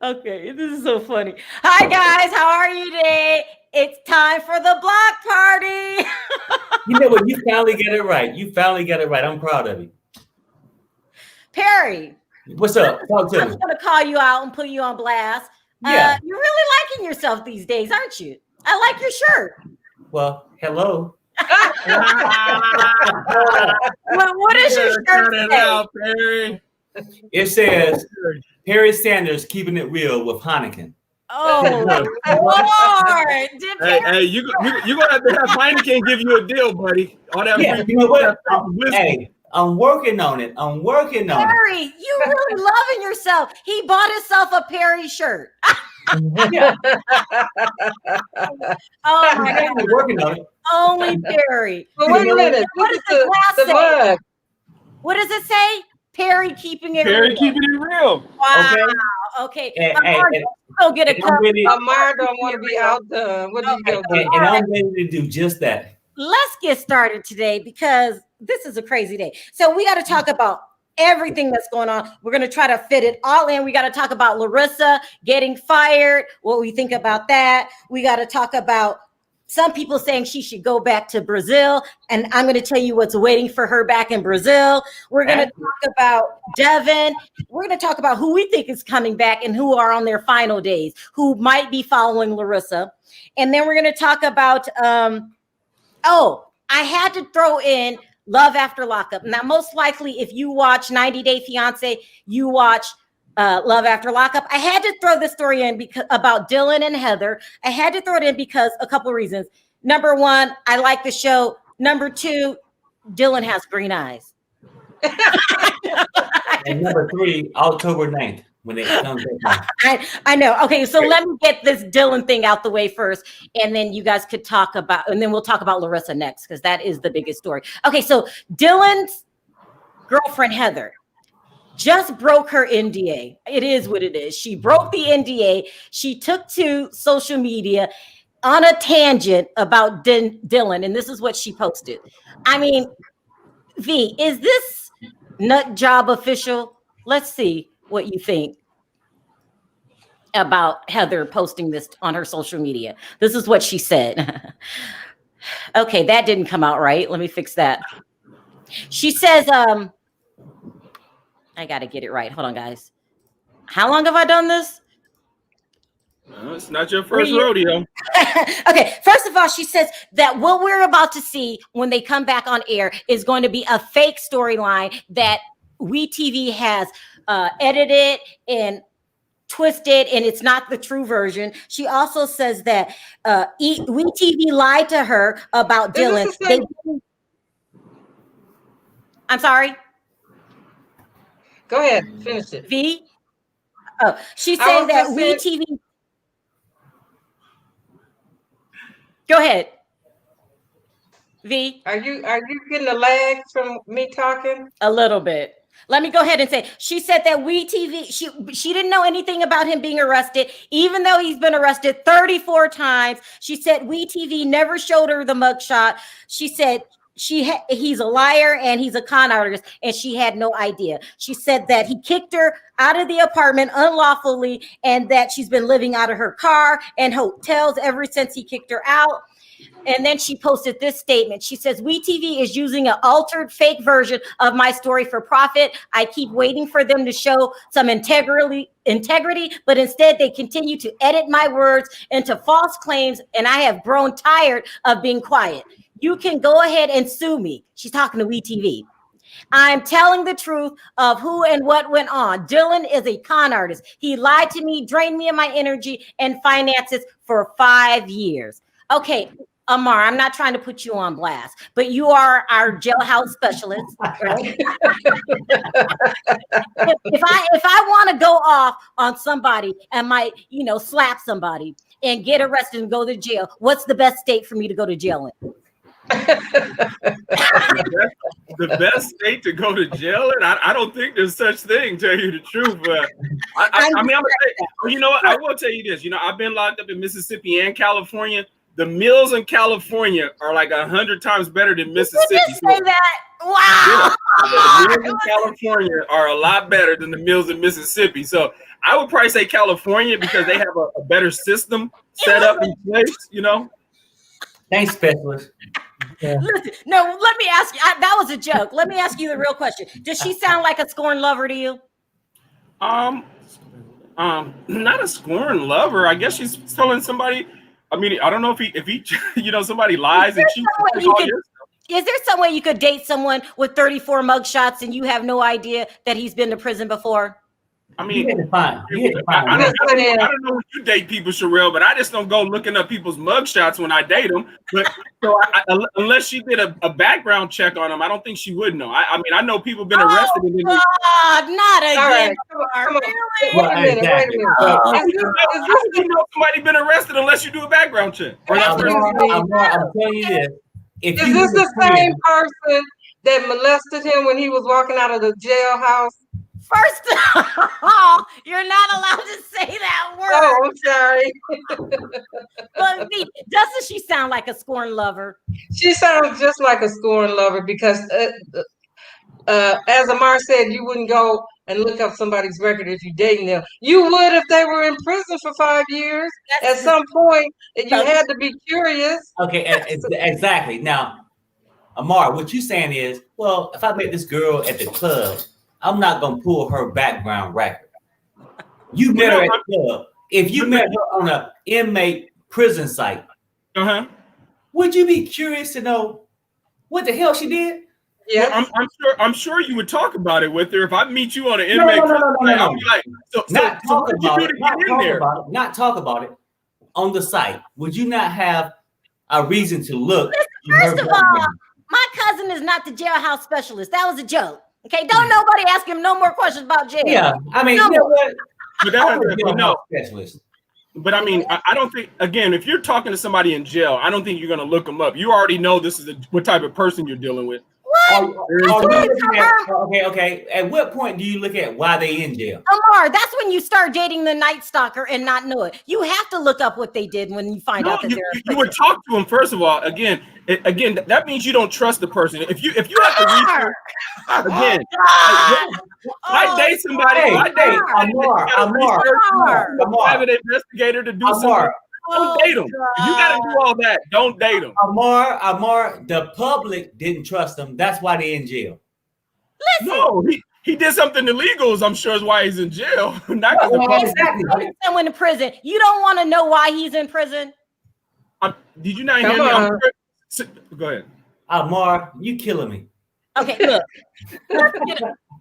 Okay, this is so funny. Hi guys, how are you today? It's time for the block party. You know what? You finally get it right. You finally got it right. I'm proud of you. Perry, What's up? Talk to I'm me. just gonna call you out and put you on blast. Yeah. You're really liking yourself these days, aren't you? I like your shirt. Well, hello. What does your shirt it say? out, Perry. It says Perry Sanders keeping it real with Heineken. Oh Lord! Did Hey, Perry- you gonna have to have Heineken give you a deal, buddy. All that Yeah, free you know what? whiskey. Hey, I'm working on it. I'm working on it. Perry, you really loving yourself. He bought himself a Perry shirt. Yeah, Oh my God! I'm working on it. Only Perry. But wait a minute. What Look does at the glass the say? mug. What does it say? Perry keeping it Perry real. keeping it real. Wow. Okay. Okay. Hey, Go get a and cup. I'm ready, Amar don't want to be outdone. What do you go do? and I'm ready to do just that. Let's get started today because this is a crazy day. So we got to talk about everything that's going on. We're going to try to fit it all in. We got to talk about Larissa getting fired, what we think about that. We got to talk about some people saying she should go back to Brazil, and I'm going to tell you what's waiting for her back in Brazil. We're going to talk about Devin. We're going to talk about who we think is coming back and who are on their final days, who might be following Larissa. And then we're going to talk about, I had to throw in Love After Lockup. Now, most likely, if you watch 90 Day Fiance, you watch Love After Lockup. I had to throw this story in because about Dylan and Heather. I had to throw it in because a couple of reasons. Number one, I like the show. Number two, Dylan has green eyes. And number three, October 9th, when it comes back. I know. Okay, so let me get this Dylan thing out the way first, and then you guys could talk about, and then we'll talk about Larissa next because that is the biggest story. Okay, so Dylan's girlfriend Heather just broke her NDA. It is what it is. She broke the NDA. She took to social media on a tangent about Dylan, and this is what she posted. I mean, V, is this nut job official? Let's see what you think about Heather posting this on her social media. This is what she said. Okay, that didn't come out right. Let me fix that. She says, I got to get it right. Hold on, guys. How long have I done this? Well, it's not your first rodeo. Okay, first of all, she says that what we're about to see when they come back on air is going to be a fake storyline that WeTV has edited and twisted, and it's not the true version. She also says that WeTV lied to her about Dylan. I'm sorry. Go ahead, finish it. V. Oh, she's saying that WeTV. Go ahead. V. Are you getting a lag from me talking? A little bit. Let me go ahead and say, she said that WeTV, she didn't know anything about him being arrested, even though he's been arrested 34 times. She said WeTV never showed her the mugshot. She said he's a liar and he's a con artist, and she had no idea. She said that he kicked her out of the apartment unlawfully, and that she's been living out of her car and hotels ever since he kicked her out. And then she posted this statement. She says, WeTV is using an altered fake version of my story for profit. I keep waiting for them to show some integrity, but instead they continue to edit my words into false claims, and I have grown tired of being quiet. You can go ahead and sue me. She's talking to WeTV. I'm telling the truth of who and what went on. Dylan is a con artist. He lied to me, drained me of my energy and finances for 5 years. Okay, Amar, I'm not trying to put you on blast, but you are our jailhouse specialist, right? if I want to go off on somebody and might, slap somebody and get arrested and go to jail, what's the best state for me to go to jail in? The best state to go to jail in? I don't think there's such thing, tell you the truth. But I mean, I'm gonna say, you know what? I will tell you this. I've been locked up in Mississippi and California. The meals in California are like 100 times better than Mississippi. Did you say that? Wow. Yeah, the meals in California are a lot better than the meals in Mississippi. So I would probably say California because they have a better system set up in place, you know. Thanks, specialist. Yeah. Listen, no, let me ask you. That was a joke. Let me ask you the real question. Does she sound like a scorned lover to you? Not a scorned lover. I guess she's telling somebody. I mean, I don't know if he somebody lies and she. Is there some way you could date someone with 34 mugshots and you have no idea that he's been to prison before? I mean, I don't know if you date people, Sharrell, but I just don't go looking up people's mugshots when I date them. But so unless she did a background check on them, I don't think she would know. I mean, I know people been arrested. Not again. Come on. Wait a minute. How do you know somebody been arrested unless you do a background check? I'm telling you this. Is this the same person that molested him when he was walking out of the jailhouse? First of all, you're not allowed to say that word. Oh, I'm sorry. But doesn't she sound like a scorned lover? She sounds just like a scorned lover because, as Amar said, you wouldn't go and look up somebody's record if you're dating them. You would if they were in prison for 5 years. At some point, you had to be curious. Okay, exactly. Now, Amar, what you're saying is, well, if I met this girl at the club, I'm not gonna pull her background record. You met her at the club. If you met her on an inmate prison site, would you be curious to know what the hell she did? Yeah, well, I'm sure you would talk about it with her. If I meet you on an inmate prison site, I'll be like, not talk about it on the site. Would you not have a reason to look? First of all, my cousin is not the jailhouse specialist. That was a joke. Okay, don't nobody ask him no more questions about jail. Yeah, I mean, you know what? But I mean, I don't think, again, if you're talking to somebody in jail, I don't think you're going to look them up. You already know this is what type of person you're dealing with. Okay. At what point do you look at why they in jail? Amar, that's when you start dating the Night Stalker and not know it. You have to look up what they did when you find out that you would talk to them first of all. Again, that means you don't trust the person. If you have to research again, I date somebody. Private investigator to do something. Don't date them. If you got to do all that, don't date them. Amar, the public didn't trust him. That's why they're in jail. Listen. No, he did something illegal. I'm sure is why he's in jail. Not exactly. Someone in prison. You don't want to know why he's in prison. Did you not hear me? Go ahead. Amar, you killing me. Okay, look.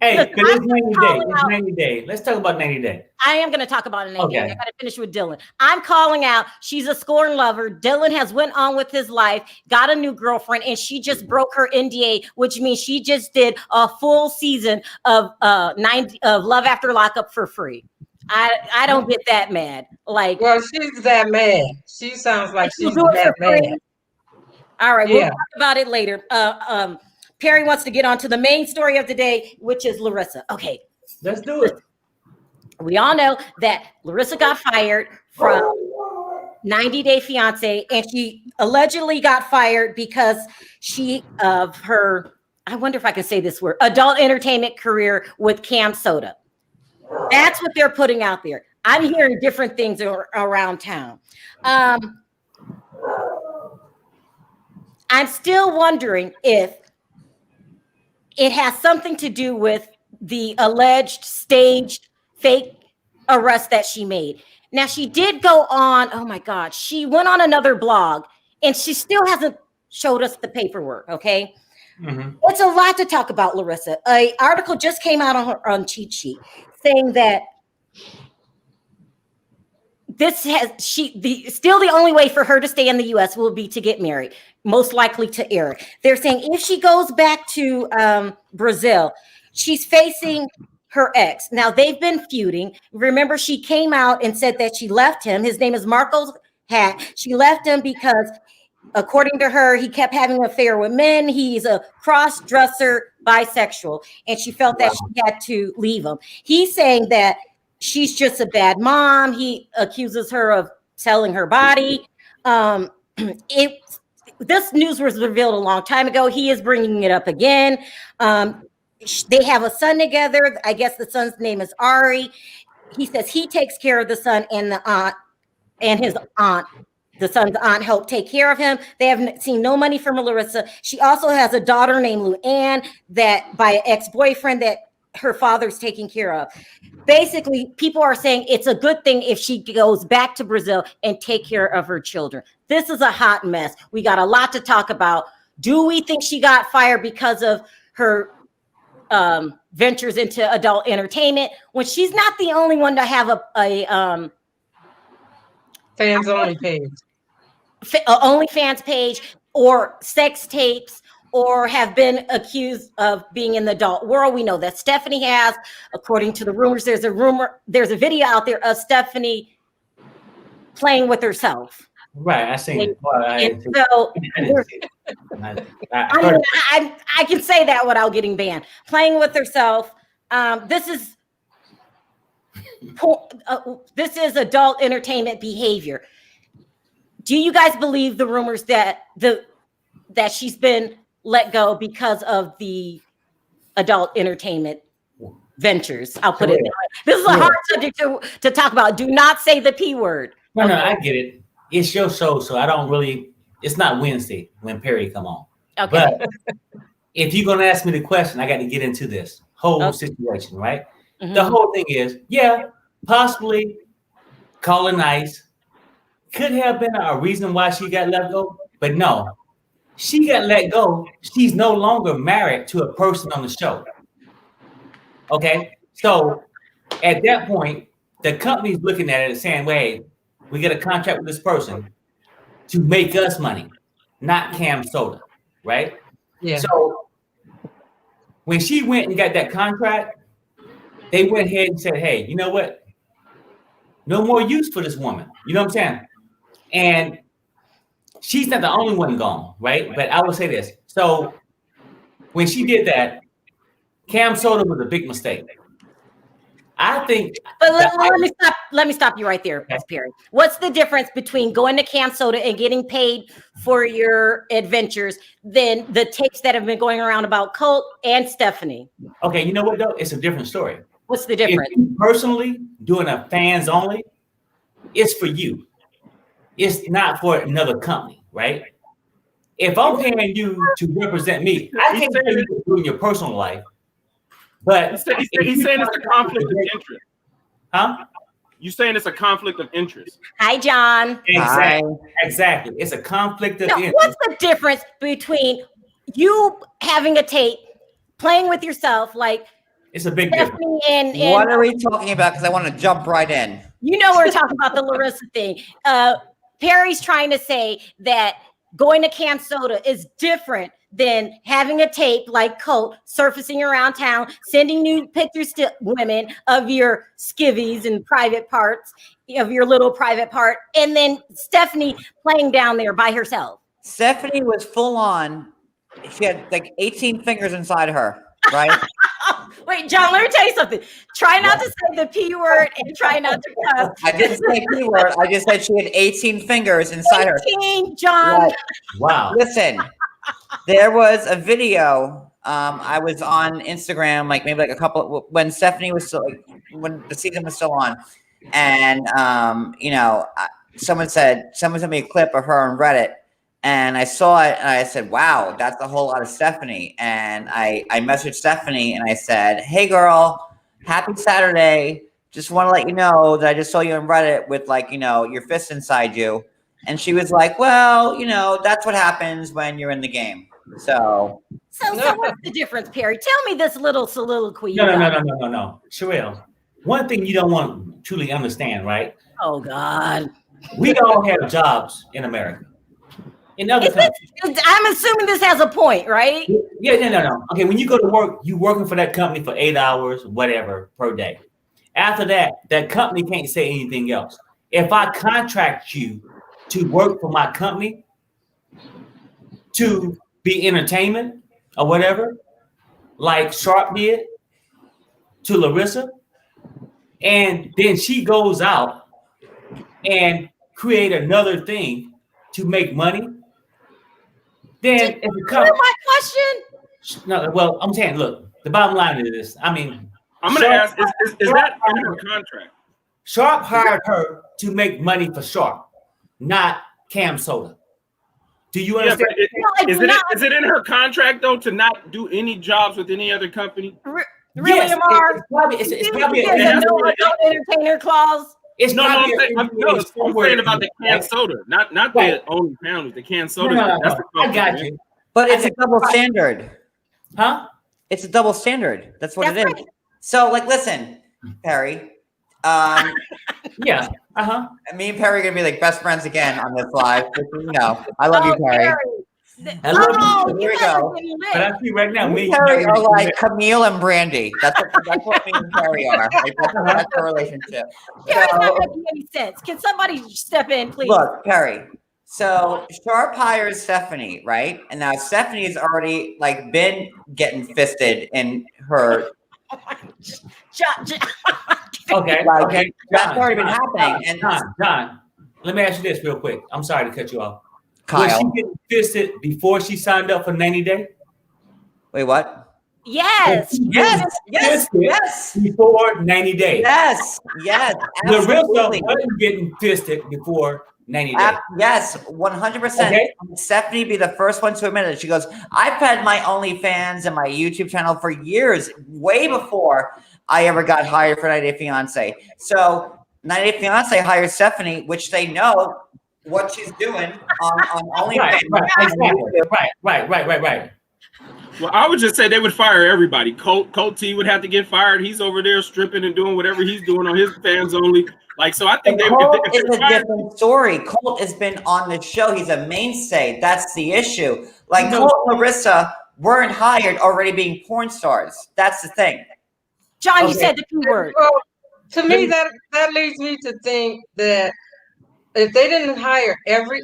Hey, it's 90 Day. It's 90 Day. Let's talk about 90 Day. I am going to talk about it 90 Day. I got to finish with Dylan. I'm calling out. She's a scorned lover. Dylan has went on with his life, got a new girlfriend, and she just broke her NDA, which means she just did a full season of Love After Lockup for free. I don't get that mad. Like, well, she's that mad. She sounds like she's that mad. All right, we'll talk about it later. Perry wants to get on to the main story of the day, which is Larissa. Okay. Let's do it. We all know that Larissa got fired from 90 Day Fiance, and she allegedly got fired because of her, I wonder if I can say this word, adult entertainment career with Cam Soda. That's what they're putting out there. I'm hearing different things around town. I'm still wondering if it has something to do with the alleged staged fake arrest that she made. Now, she did go on, oh my God, she went on another blog and she still hasn't showed us the paperwork, okay? Mm-hmm. It's a lot to talk about, Larissa. An article just came out on Cheat Sheet saying that still the only way for her to stay in the U.S. will be to get married, most likely to Eric. They're saying if she goes back to Brazil, she's facing her ex. Now, they've been feuding. Remember, she came out and said that she left him. His name is Marcos Hat. She left him because, according to her, he kept having an affair with men. He's a cross-dresser, bisexual, and she felt that she had to leave him. He's saying that she's just a bad mom. He accuses her of selling her body. This news was revealed a long time ago. He is bringing it up again. They have a son together. I guess the son's name is Ari. he says he takes care of the son, and the aunt and his aunt, the son's aunt, helped take care of him. They haven't seen no money from Larissa. She also has a daughter named Luann that by an ex-boyfriend that her father's taking care of. Basically, people are saying it's a good thing if she goes back to Brazil and take care of her children. This is a hot mess. We got a lot to talk about. Do we think she got fired because of her ventures into adult entertainment, when she's not the only one to have a fans only page, OnlyFans page, or sex tapes, or have been accused of being in the adult world? We know that Stephanie has, according to the rumors. There's a video out there of Stephanie playing with herself. Right, I seen it. Well, I can say that without getting banned. Playing with herself. This is adult entertainment behavior. Do you guys believe the rumors that she's been let go because of the adult entertainment ventures? I'll put it that way. This is a hard subject to talk about. Do not say the P word. No, I get it. It's your show, so I don't really. It's not Wednesday when Perry come on. Okay. But if you're gonna ask me the question, I got to get into this whole situation, right? Mm-hmm. The whole thing is, possibly calling nice could have been a reason why she got let go, but no, she got let go. She's no longer married to a person on the show. Okay, so at that point, the company's looking at it and saying, "Wait, we get a contract with this person to make us money, not Cam Soda," right? Yeah. So when she went and got that contract, they went ahead and said, "Hey, you know what? No more use for this woman." You know what I'm saying? And she's not the only one gone, right? But I will say this. So when she did that, Cam Soda was a big mistake. I think. But let me stop you right there, Ms. Perry. What's the difference between going to Cam Soda and getting paid for your adventures than the tapes that have been going around about Colt and Stephanie? Okay, you know what though? It's a different story. What's the difference? If you personally doing a fans only, it's for you. It's not for another company, right? If I'm paying you to represent me, I can't tell you to do in your personal life. But he's saying it's a conflict of interest. Huh? You saying it's a conflict of interest? Hi, John. Exactly. It's a conflict of interest. What's the difference between you having a tape, playing with yourself, like it's a big difference. And what are we talking about? Because I want to jump right in. You know we're talking about the Larissa thing. Perry's trying to say that going to Cam Soda is different than having a tape like Colt surfacing around town, sending new pictures to women of your skivvies and private parts, of your little private part, and then Stephanie playing down there by herself. Stephanie was full on. She had like 18 fingers inside her, right? Wait, John, let me tell you something. Try not to say the P word and try not to cuss. I didn't say P word. I just said she had 18 fingers inside 18, her. John. Right. Wow. Listen, there was a video. I was on Instagram, like maybe like a couple when Stephanie was still when the season was still on, and someone sent me a clip of her on Reddit. And I saw it and I said, wow, that's a whole lot of Stephanie. And I messaged Stephanie and I said, hey, girl, happy Saturday. Just want to let you know that I just saw you on Reddit with your fist inside you. And she was like, well, that's what happens when you're in the game. So what's the difference, Perry? Tell me this little soliloquy. No. Sharrell, one thing you don't want to truly understand, right? Oh, God. We all have jobs in America. In other countries. I'm assuming this has a point, right? Yeah, no. Okay, when you go to work, you're working for that company for 8 hours, whatever, per day. After that, that company can't say anything else. If I contract you to work for my company, to be entertainment or whatever, like Sharp did to Larissa, and then she goes out and create another thing to make money, then if you come, my question? No, well, I'm saying, look, the bottom line is this. I mean, I'm going to ask: Is that in her contract? Sharp hired her to make money for Sharp, not Cam Soda. Do you Yeah, understand? but is it in her contract though to not do any jobs with any other company? Really, Yes, Amar? it's probably There's a no adult entertainer clause. it's No, probably I'm saying about the canned right? soda, not Right. the only pound, the canned soda. No, That's the I company, got man. you. But it's a double standard. Huh? It's a double standard. That's what it is. Right. So, like, listen, Perry. Yeah. Uh-huh. Me and Perry are gonna be like best friends again on this live. Just so you know, I love you, Perry. I love you. Here we go. But I see right now, Me and Perry are like Camille and Brandy. That's what me and Perry are. Like, that's our relationship. Perry's So, not making any sense. Can somebody step in, please? look, Perry. So Sharp hires Stephanie, right? And now Stephanie's already like been getting fisted in her. Okay. Like, Okay. that's already been happening. And John, let me ask you this real quick. I'm sorry to cut you off. Kyle, Was she getting fisted before she signed up for 90 Day? wait, what? Yes. Yes. Before 90 days. Yes. Larissa Absolutely. wasn't getting fisted before 90 days. Yes, 100%. Okay. Stephanie be the first one to admit it. She goes, I've had my OnlyFans and my YouTube channel for years, way before I ever got hired for 90 Day Fiance. So 90 Day Fiance hires Stephanie, which they know what she's doing on OnlyFans. Right. Well, I would just say they would fire everybody. Colt T would have to get fired. He's over there stripping and doing whatever he's doing on his fans only. Like, so I think Colt if is a different story. Colt has been on the show. He's a mainstay. That's the issue. Like, Colt and Larissa weren't hired already being porn stars. That's the thing. John, you said the P word. Well, to me, that leads me to think that if they didn't fire everybody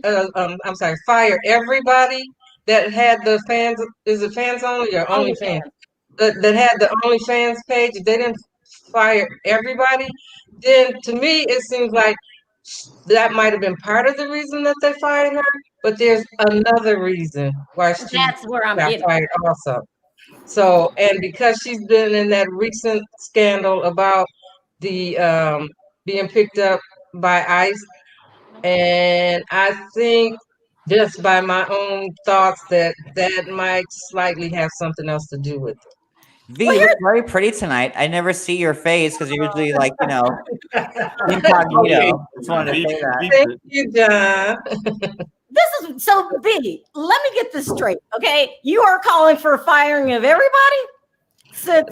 that had the fans, is it fans only or only fans? That had the OnlyFans page, if they didn't fire everybody, then to me it seems like that might have been part of the reason that they fired her, but there's another reason why she That's where I'm got getting. fired also. So, and because she's been in that recent scandal about the being picked up by ICE, and I think just by my own thoughts that might slightly have something else to do with it. V, you look very pretty tonight. I never see your face because you're usually like, incognito. Just wanted to say that. Thank you, John. This is so big. Let me get this straight, okay? You are calling for a firing of everybody? If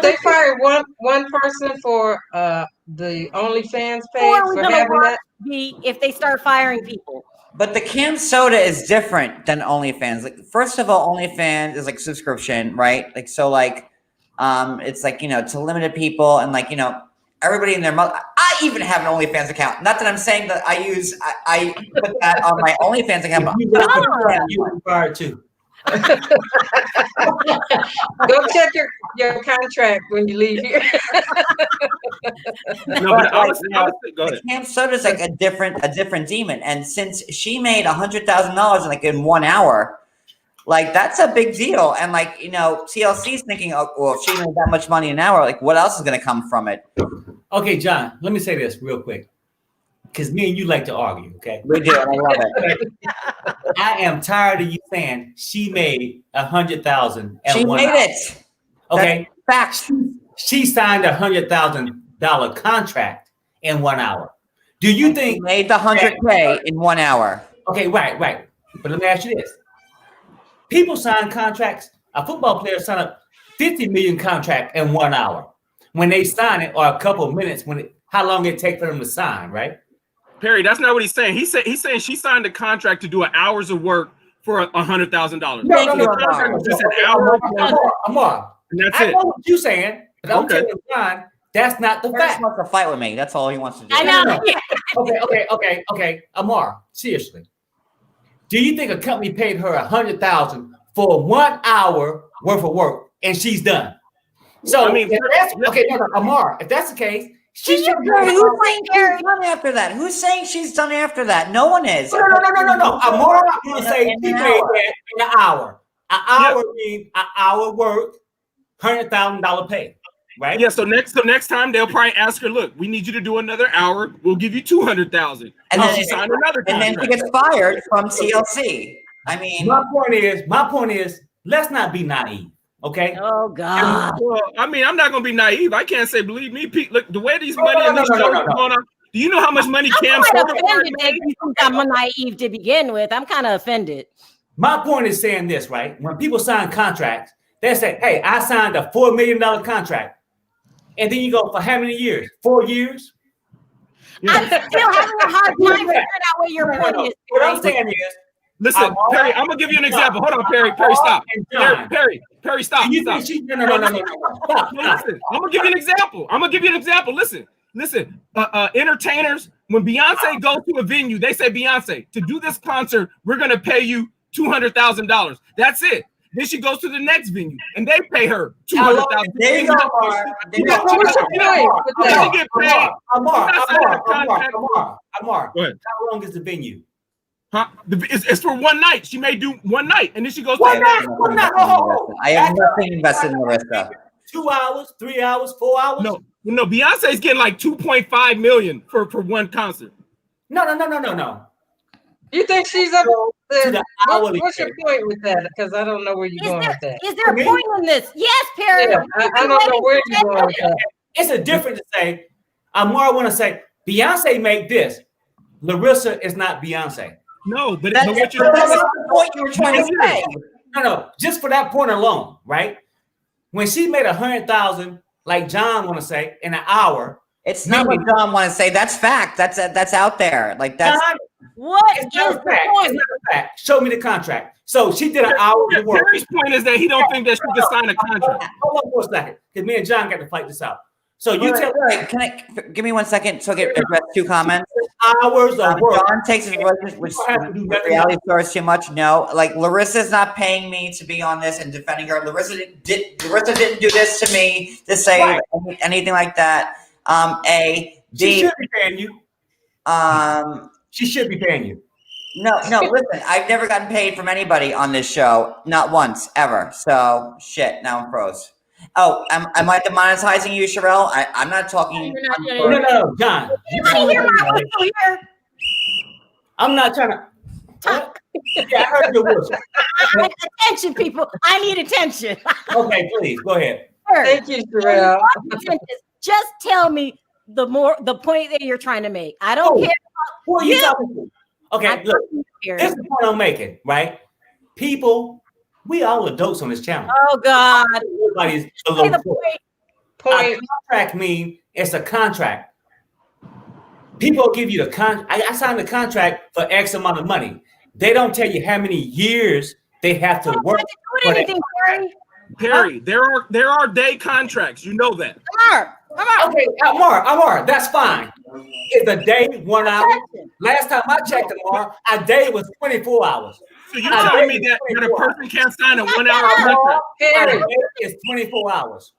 they fire one person for the OnlyFans page for having that, if they start firing people. But the canned soda is different than OnlyFans. Like, first of all, OnlyFans is like subscription, right? Like, so like, it's like, to limited people and like, everybody in their mother. I even have an OnlyFans account. Not that I'm saying that I put that on my OnlyFans account. But You fired too. go check your contract when you leave here. No, but honestly, go ahead. Cam Soda's like a different demon, and since she made $100,000 in 1 hour, like that's a big deal. And like TLC's thinking, oh, well, if she made that much money an hour, like what else is going to come from it? Okay, John, let me say this real quick, because me and you like to argue. Okay, We do, and I love it. I am tired of you saying she made $100,000. She made it. Okay, Facts. she signed $100,000 contract in 1 hour. Do you think She made the $100K in 1 hour? Okay, right. But let me ask you this: people sign contracts. A football player sign a $50 million contract in 1 hour. When they sign it, or a couple of minutes, how long it take for them to sign, right? Perry, that's not what he's saying. He's saying she signed a contract to do hours of work for $100,000. No. Just an hour. Amar. And that's I it. know what you're saying, but I'm telling John, that's not the Perry fact. wants to fight with me. That's all he wants to do. I know. Okay. Amar, seriously. Do you think a company paid her $100,000 for 1 hour worth of work and she's done? So Amar, if that's the case, she should be. Who's saying she's done after that? Who's saying she's done after that? No one is. No. Amar, I'm going to say she made that in an hour. An hour means an hour work, $100,000 pay. right? Yeah. So next time they'll probably ask her, look, we need you to do another hour. We'll give you 200,000. And then she signed another and contract. then she gets fired from TLC. I mean, my point is, let's not be naive, okay? Oh God. Well, I mean, I'm not gonna be naive. I can't say, believe me, Pete. Look, the way these money and these shows are going on. Do you know how much money Cam I'm Soderbergh offended made? that you think I'm naive to begin with. I'm kind of offended. My point is saying this, right? When people sign contracts, they say, hey, I signed a $4 million contract. And then you go, for how many years? 4 years? I'm still having a hard time figuring out what your point is. What I'm saying is, Listen, Perry, I'm gonna give you an example. Hold on, Perry. Perry, stop. Perry, stop. you Stop. think no. Stop. Listen, I'm gonna give you an example. Listen. Entertainers, when Beyonce goes to a venue, they say, Beyonce, to do this concert, we're gonna pay you $200,000. That's it. Then she goes to the next venue and they pay her $200,000. there you go, Amar. What's your point with that? Get paid. Amar, Go ahead. how long is the venue? Huh? It's for one night. She may do one night, and then she goes. One night. I have nothing invested in Larissa. 2 hours, 3 hours, 4 hours? No. Beyonce's getting like 2.5 million for one concert. No. You think she's up To the hourly what's your rate. point with that? Because I don't know where you're going with that. Is there a point in this? Yes, Perry. Yeah, I don't know where you're going with that. It's a difference to say, Amar want to say, Beyonce made this. Larissa is not Beyonce. No, but That's what you're the point you were trying to say. No. Just for that point alone, right? When she made 100,000, like John want to say, in an hour. It's not what John want to say. That's fact. That's out there. Like that's. John, What is it's not the a fact. point? It's not a fact. Show me the contract. So she did an hour of work. Perry's point is that he don't think that she can sign a contract. Hold on for a second, because me and John got to fight this out. So you tell me Can I give me 1 second so I can address 2 comments? hours of work. John takes his which reality stars too much. No, like Larissa's not paying me to be on this and defending her. Larissa didn't do this to me to say anything like that. She should be paying you. She should be paying you. No. Listen, I've never gotten paid from anybody on this show, not once ever. So shit. Now I'm froze. Oh, am I demonetizing you, Sharrell? I'm not talking. No, John. Anybody hear my whistle here? I'm not trying to Talk. Yeah, I heard your whistle. Attention, people. I need attention. Okay, please go ahead. Thank you, Sharrell. Just tell me the point that you're trying to make. I don't care. Who are you talking to? Okay, I'm look, talking to this is the point I'm making, right? People, we all adults on this channel. Oh God. Everybody's Say below the 40. Point. A contract means it's a contract. People give you the I signed the contract for X amount of money. They don't tell you how many years they have to work. Do anything, Perry. Perry, there are day contracts. You know that. Come on. Okay, Amar, that's fine. It's a day, 1 hour. Last time I checked, Amar, a day was 24 hours. So you're telling me that a person can't sign a 1 hour contract? A day is 24 hours.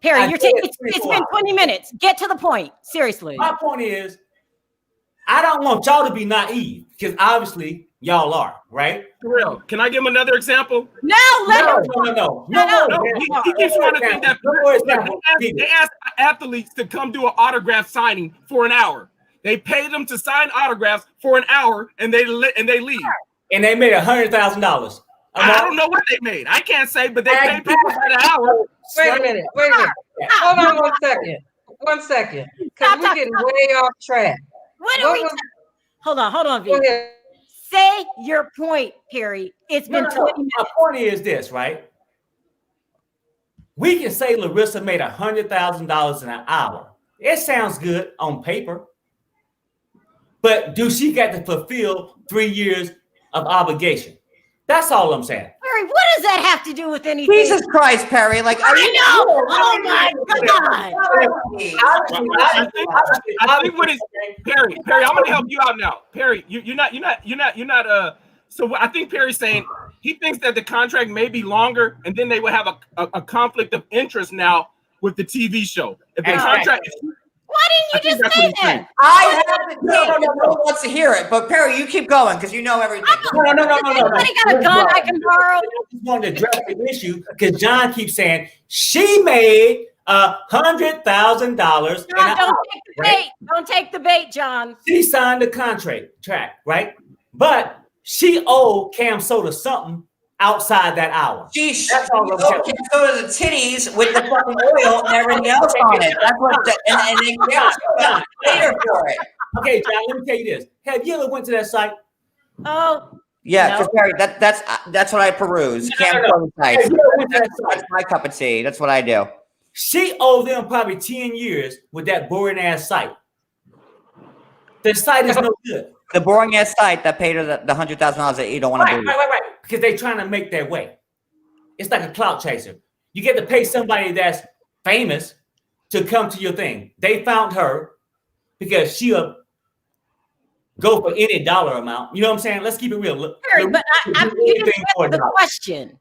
Perry, I you're did taking. It's been 20 minutes. Get to the point. Seriously. My point is, I don't want y'all to be naive because obviously y'all are, right? Sharrell, can I give him another example? No, let him. No. No, he keeps trying to think that they ask athletes to come do an autograph signing for an hour. They pay them to sign autographs for an hour, and they leave. And they made $100,000. I don't know what they made. I can't say, but they pay people for an hour. Wait a minute. Hold on 1 second. 1 second. Because we're getting way off track. What are we? Hold on, V. Go ahead. Say your point, Perry. It's been 20 minutes. My point is this, right? We can say Larissa made $100,000 in an hour. It sounds good on paper. But do she got to fulfill 3 years of obligation? That's all I'm saying. Perry, what does that have to do with anything? Jesus Christ, Perry! Like, are you? Oh my God! I think what is Perry? I'm going to help you out now. Perry, you're not. So I think Perry's saying he thinks that the contract may be longer, and then they will have a conflict of interest now with the TV show. If the contract is Why didn't you just say that? I haven't. No one wants to hear it. But Perry, you keep going because you know everything. No. Anybody got a gun I can borrow? I just wanted to address the issue because John keeps saying she made $100,000. John, don't take the bait. Don't take the bait, John. She signed the contract, right? But she owed Cam Soda something outside that hour. That's all Cam Soda the titties with the fucking oil and everything else on it. That's what. And they got later for it. Okay, John. Let me tell you this. Have you ever went to that site? Oh. Yeah, no. That's what I peruse. Cam Soda sites. That's my cup of tea. That's what I do. She owed them probably 10 years with that boring ass site. The site is no good. The boring ass site that paid her the $100,000 that you don't want to do. Right. Because they're trying to make their way. It's like a clout chaser. You get to pay somebody that's famous to come to your thing. They found her because she'll go for any dollar amount. You know what I'm saying? Let's keep it real. Harry, but you didn't answer the question.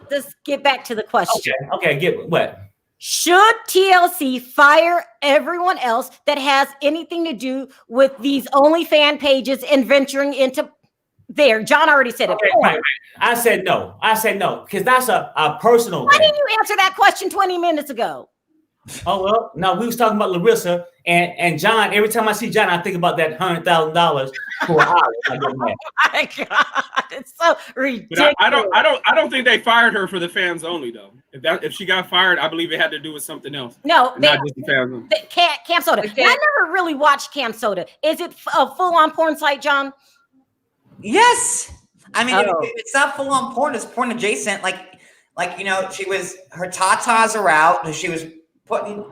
Let's get back to the question. Okay, get what? Should TLC fire everyone else that has anything to do with these OnlyFans pages and venturing into there? John already said it. Right. I said no. Because that's a personal Why thing. didn't you answer that question 20 minutes ago? Oh, well, no, we was talking about Larissa and John. Every time I see John, I think about that $100,000 for an hour. Oh my God, it's so ridiculous. But I don't think they fired her for the fans only though. If she got fired, I believe it had to do with something else. No, not just the fans only. Cam Soda. I never really watched Cam Soda. Is it a full-on porn site, John? Yes. I mean, it's not full-on porn. It's porn adjacent. Like she was, her tatas are out. She was putting,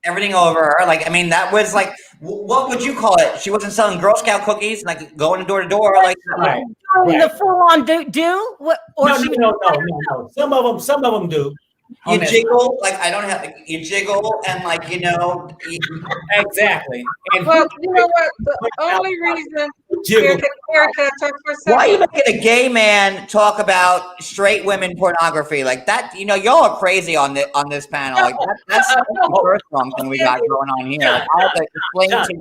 everything over her. Like, I mean, that was like, what would you call it? She wasn't selling Girl Scout cookies, like going door to door, like right. The full-on do? What? Or no. Some of them do. You jiggle, like I don't have. You jiggle and exactly. And well, you know what? The only reason Erica talk for a second. Why are you making a gay man talk about straight women pornography like that? Y'all are crazy on this panel. Like that's the first wrong thing we got going on here. Like, I have to explain to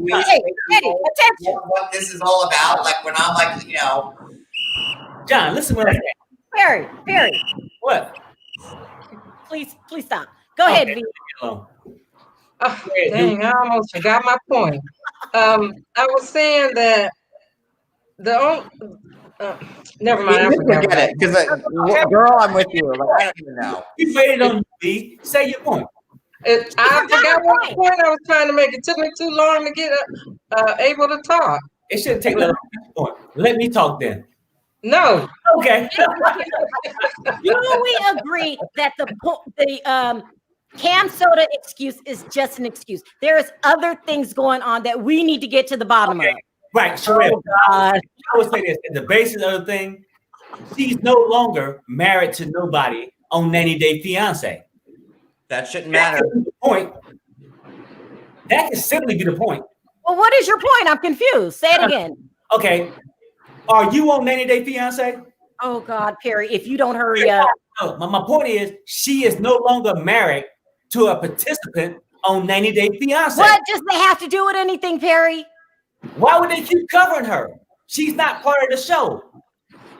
you what this is all about. Like when I'm like, John, listen what I'm saying. Perry. What? Please stop. Go ahead, V. Oh, dang, I almost forgot my point. I was saying that never mind. I forget it because girl, I'm with you. Like, I don't even know. You waited on me. Say your point. I forgot what point I was trying to make. It took me too long to get able to talk. It shouldn't take that long. Let me talk then. No. Okay. Do we agree that the Cam Soda excuse is just an excuse? There is other things going on that we need to get to the bottom of. Right, Sharrell. I would say this. The basis of the thing, she's no longer married to nobody on 90 Day Fiance. That shouldn't matter. The point. That can simply be the point. Well, what is your point? I'm confused. Say it again. Okay. Are you on 90 Day Fiance? Oh God, Perry, if you don't hurry up. No, my point is she is no longer married to a participant on 90 Day Fiance. What does that have to do with anything, Perry? Why would they keep covering her? She's not part of the show.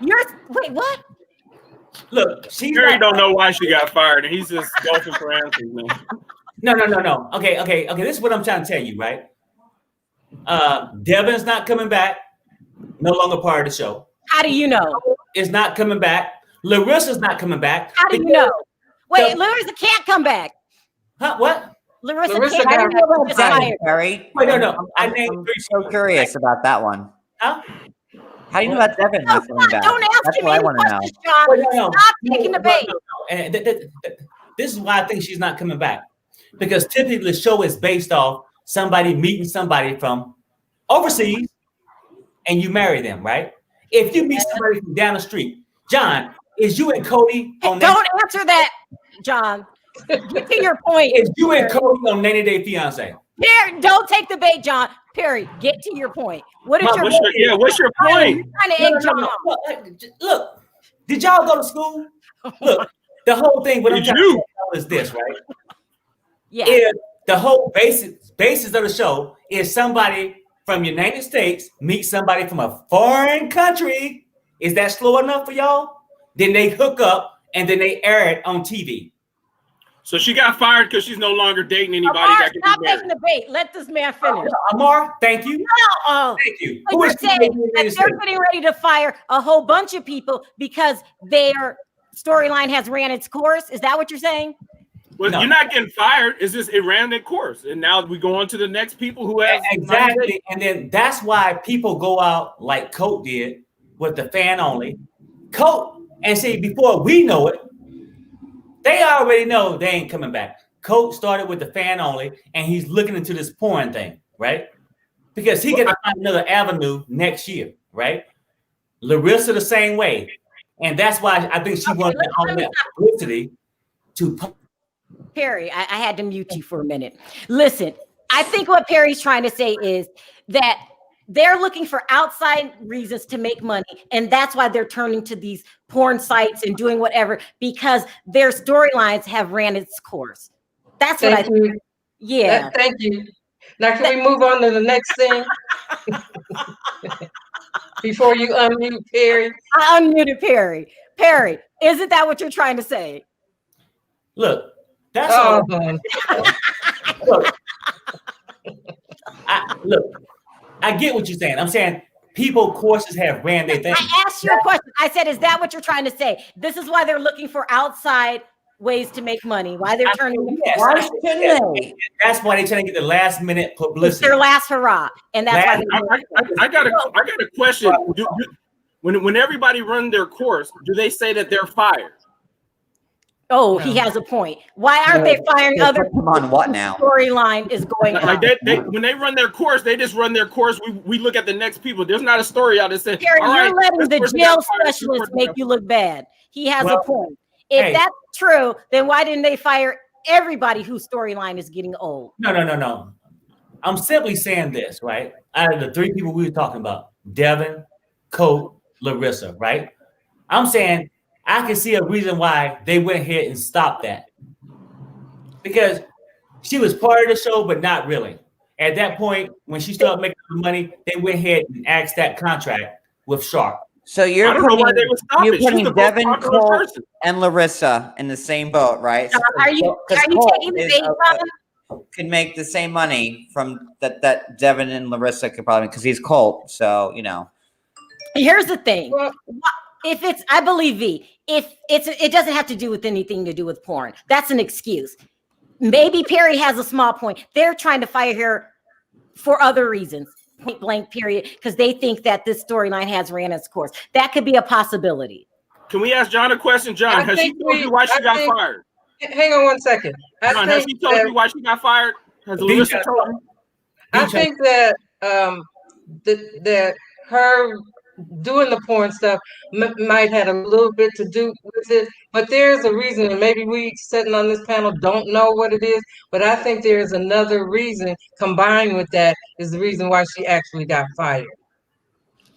Wait, what? Look, Perry don't know why she got fired, and he's just golfing for answers, man. No. Okay. This is what I'm trying to tell you, right? Devin's not coming back. No longer part of the show. How do you know? Is not coming back. Larissa's not coming back. How do you know? Wait, Larissa can't come back. Huh? What? Larissa can't come back. Perry. Wait, no. I'm so curious about that one. Huh? How do you know about Devin not coming back? Don't ask That's me what I any want to know. questions, John. No. Stop taking the bait. And this is why I think she's not coming back. Because typically the show is based off somebody meeting somebody from overseas and you marry them, right? If you meet somebody from down the street, John, is you and Cody on Don't answer that, John. Get to your point. Is you and Cody on 90 Day Fiance? Perry, don't take the bait, John. Perry, get to your point. What is your point? What's your point? Trying to egg John on. Look, did y'all go to school? Look, the whole thing, what I'm trying to tell you is this, right? Yeah. If the whole basis of the show is somebody from the United States meet somebody from a foreign country, is that slow enough for y'all? Then they hook up and then they air it on TV. So she got fired because she's no longer dating anybody Amar, that can stop be making married. the bait. Let this man finish. Amar, thank you. Oh, Thank you. so you're saying that they're getting ready to fire a whole bunch of people because their storyline has ran its course? Is that what you're saying? Well, No. you're not getting fired. It's just it ran their course, and now we go on to the next people who have Exactly, and then that's why people go out like Colt did with the fan only. Colt, and see, before we know it, they already know they ain't coming back. Colt started with the fan only, and he's looking into this porn thing, right? Because he gonna find another avenue next year, right? Larissa the same way, and that's why I think she wanted all that publicity to. Perry, I had to mute you for a minute. Listen, I think what Perry's trying to say is that they're looking for outside reasons to make money, and that's why they're turning to these porn sites and doing whatever because their storylines have ran its course. That's what I think. Yeah. Thank you. Now, can we move on to the next thing? Before you unmute Perry. I unmuted Perry. Perry, isn't that what you're trying to say? Look, that's all. Look, I get what you're saying. I'm saying people courses have ran their thing. I asked you a question. I said, is that what you're trying to say? This is why they're looking for outside ways to make money. Why they're turning Why shouldn't they? That's why they're trying to get the last minute publicity. It's their last hurrah. And that's why I got a question. When everybody run their course, do they say that they're fired? Oh, he has a point. Why aren't they firing other people? On what now? Storyline is going on. Like when they run their course, they just run their course. We look at the next people. There's not a story out that says, Perry, all you're right, letting the jail specialist make you look bad. He has a point. If that's true, then why didn't they fire everybody whose storyline is getting old? No. I'm simply saying this, right? Out of the three people we were talking about, Devin, Colt, Larissa, right? I'm saying I can see a reason why they went ahead and stopped that. Because she was part of the show, but not really. At that point, when she started making the money, they went ahead and axed that contract with Sharp. So you're putting Devin, Colt, person. and Larissa in the same boat, right? Are you taking the bait from him? Can make the same money from that Devin and Larissa could probably, because he's Colt. So, you know. Here's the thing. If it's, I believe V, it doesn't have to do with anything to do with porn. That's an excuse. Maybe Perry has a small point. They're trying to fire her for other reasons. Point blank period, because they think that this storyline has ran its course. That could be a possibility. Can we ask John a question? John, has she told you why she got fired? Hang on one second. John, has she told you why she got fired? Has Larissa told you? I think that that her doing the porn stuff might have a little bit to do with it, but there's a reason, and maybe we sitting on this panel don't know what it is, but I think there's another reason combined with that is the reason why she actually got fired.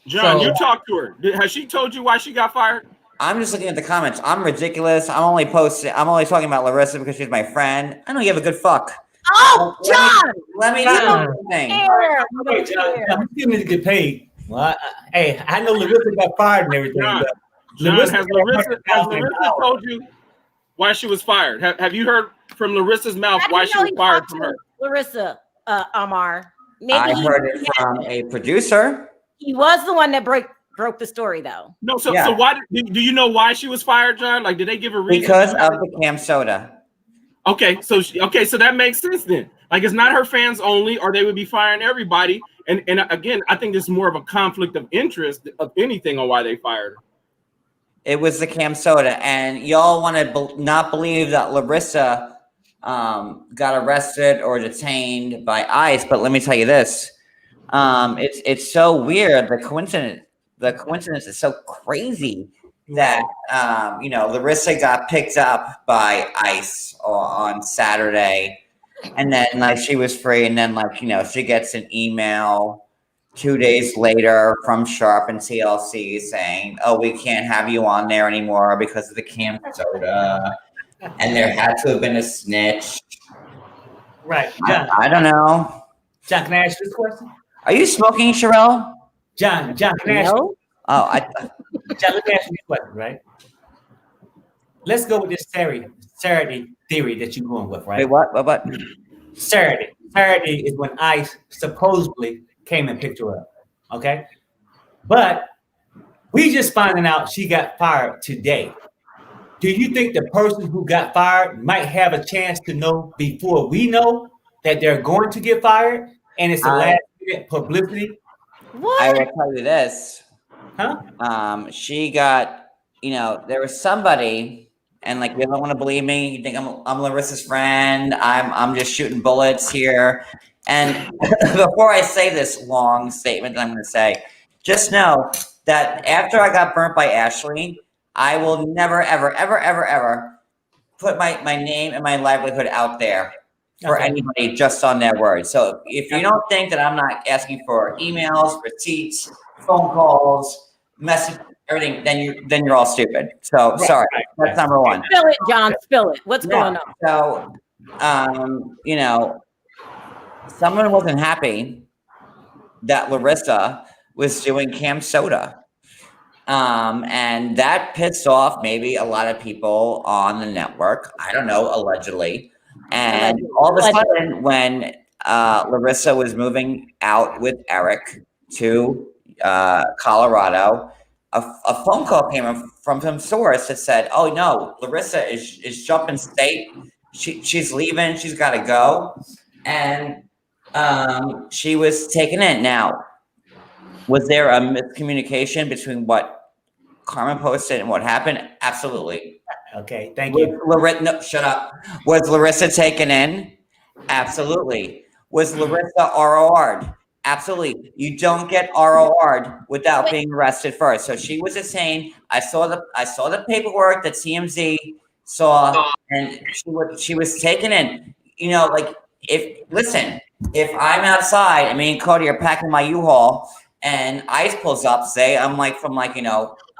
John, you talked to her. Has she told you why she got fired? I'm just looking at the comments. I'm ridiculous. I'm only talking about Larissa because she's my friend. I don't give a good fuck. Oh, John! Let me do something. John, you need to get paid. Well, I know Larissa got fired and everything. John, has Larissa told you why she was fired? Have you heard from Larissa's mouth why she was fired from her? Larissa, Amar. Maybe I heard it from a producer. He was the one that broke the story, though. No, so why do you know why she was fired, John? Like, did they give a reason? Because of the cam soda. Okay, so that makes sense then. Like, it's not her fans only, or they would be firing everybody. And again, I think there's more of a conflict of interest of anything on why they fired her. It was the cam soda, and y'all want to not believe that Larissa got arrested or detained by ICE. But let me tell you this: it's so weird. The coincidence is so crazy that Larissa got picked up by ICE on Saturday. And then she was free, and then she gets an email 2 days later from Sharp and TLC saying, "Oh, we can't have you on there anymore because of the cam soda." And there had to have been a snitch. Right, John. I don't know. John, can I ask you this question? Are you smoking, Sharrell? John, can I ask you? Oh, John, let me ask you this question, right? let's go with this Saturday theory that you're going with, right? Wait, what? Saturday. Saturday is when ICE supposedly came and picked her up. Okay. But we just finding out she got fired today. Do you think the person who got fired might have a chance to know before we know that they're going to get fired and it's a last minute publicity? What? I will tell you this. Huh? She got, there was somebody, and like, you don't want to believe me. You think I'm Larissa's friend. I'm just shooting bullets here. And before I say this long statement that I'm going to say, just know that after I got burnt by Ashley, I will never, ever, ever, ever, ever put my name and my livelihood out there for anybody just on their word. So if you don't think that I'm not asking for emails, receipts, phone calls, message, everything, then you're all stupid. So sorry, that's number one. Spill it, John. Spill it. What's going on? So, someone wasn't happy that Larissa was doing Cam Soda. And that pissed off maybe a lot of people on the network. I don't know, allegedly. And all of a sudden, when Larissa was moving out with Eric to Colorado, a phone call came from some source that said, "Oh no, Larissa is jumping state. She's leaving. She's got to go." And she was taken in. Now, was there a miscommunication between what Carmen posted and what happened? Absolutely. Okay, thank you. No, shut up. Was Larissa taken in? Absolutely. Was Larissa ROR'd? Absolutely. You don't get ROR'd without being arrested first. So she was just saying, I saw the paperwork that TMZ saw, and she was taken in. If I'm outside and me and Cody are packing my U-Haul and ICE pulls up, say I'm like from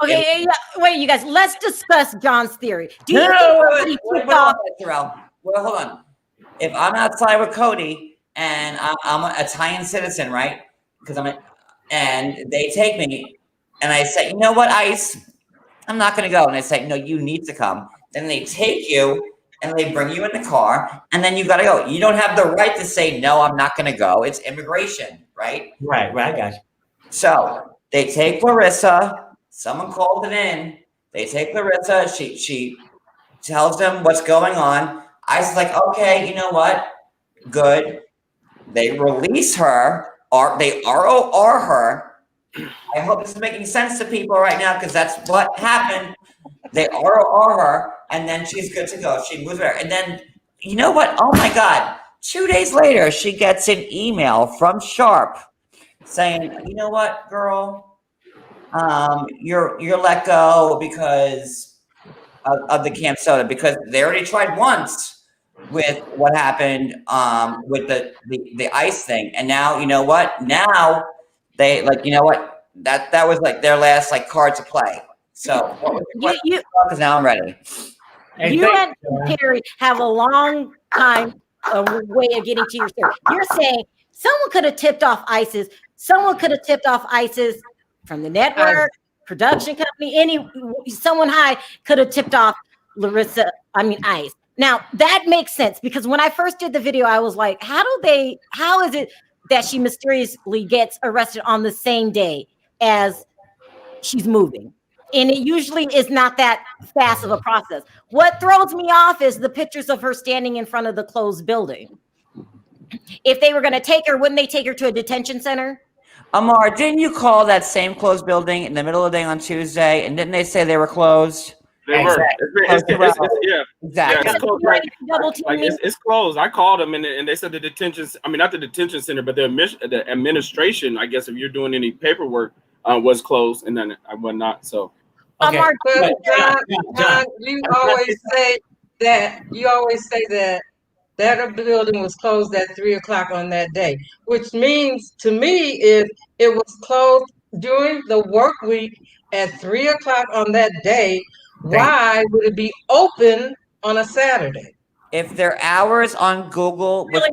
Okay, yeah. Wait, you guys. Let's discuss John's theory. Do you think Sharrell, well, hold on. If I'm outside with Cody and I'm an Italian citizen, right? Because and they take me, and I say, you know what, ICE, I'm not going to go. And they say, no, you need to come. Then they take you and they bring you in the car, and then you got to go. You don't have the right to say, no, I'm not going to go. It's immigration, right? Right, I got you. So they take Larissa. Someone called it in. They take Larissa. She tells them what's going on. I was like, okay, you know what? Good. They release her, or they ROR her. I hope this is making sense to people right now, because that's what happened. They ROR her, and then she's good to go. She moves her. And then, you know what? Oh my God. 2 days later, she gets an email from Sharp saying, you know what, girl? You're let go because of the Cam Soda, because they already tried once with what happened with the ICE thing, and now you know what? Now they that was like their last card to play. So because now I'm ready. You and Terry have a long time way of getting to your story. You're saying someone could have tipped off ISIS. Someone could have tipped off ISIS from the network, production company, someone high could have tipped off ICE. Now that makes sense, because when I first did the video, I was like, how is it that she mysteriously gets arrested on the same day as she's moving? And it usually is not that fast of a process. What throws me off is the pictures of her standing in front of the closed building. If they were going to take her, wouldn't they take her to a detention center? Amar, didn't you call that same closed building in the middle of the day on Tuesday? And didn't they say they were closed? They were. Yeah. Exactly. It's closed. I called them, and they said the detention. I mean, not the detention center, but the administration. I guess if you're doing any paperwork, was closed, and then I was not. So. Okay. John, you always say that that building was closed at 3:00 on that day, which means to me, if it was closed during the work week at 3:00 on that day, why would it be open on a Saturday? If their hours on Google with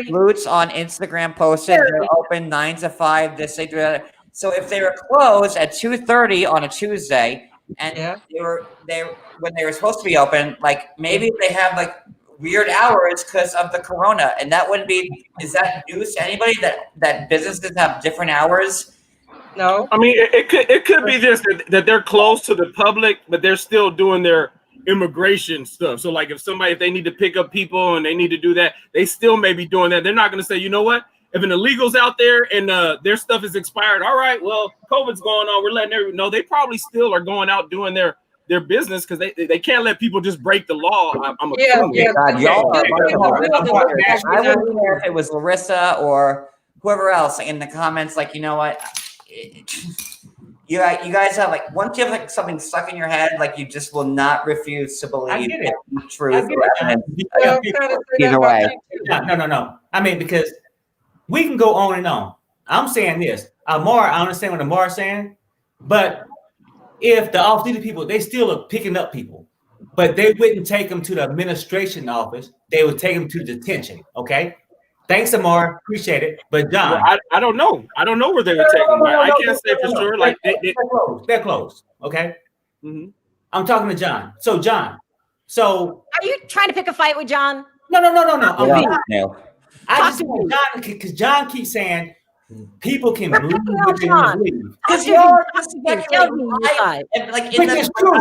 Roots on Instagram posted, they're open 9 to 5, this, they do that. So if they were closed at 2:30 on a Tuesday, and Yeah. they when they were supposed to be open, like maybe they have like weird hours because of the corona, and that wouldn't be. Is that news to anybody that businesses have different hours? No. I mean, it could be this that they're close to the public, but they're still doing their immigration stuff. So like if they need to pick up people and they need to do that, they still may be doing that. They're not going to say, you know what, if an illegal's out there and their stuff is expired, all right, well, COVID's going on, we're letting everyone know. They probably still are going out doing their business because they can't let people just break the law. I'm assuming. Yeah. God, y'all are I Yeah. wouldn't care if it was Larissa or whoever else in the comments. Like, you know what? You guys have like once you have like something stuck in your head, like you just will not refuse to believe I get it. the truth. Either way. No. I mean, because we can go on and on. I'm saying this. Amar, I understand what Amar's saying, but if the off-duty people, they still are picking up people, but they wouldn't take them to the administration office. They would take them to detention. Okay. Thanks, Amar. Appreciate it. But John, well, I don't know. I don't know where they would take them. I can't say for sure. Like they're closed. Okay. Mhm. I'm talking to John. So John, Are you trying to pick a fight with John? no. No. I just want John because John keeps saying people can believe what they want to believe. Because Tell you're me your side. Which is true.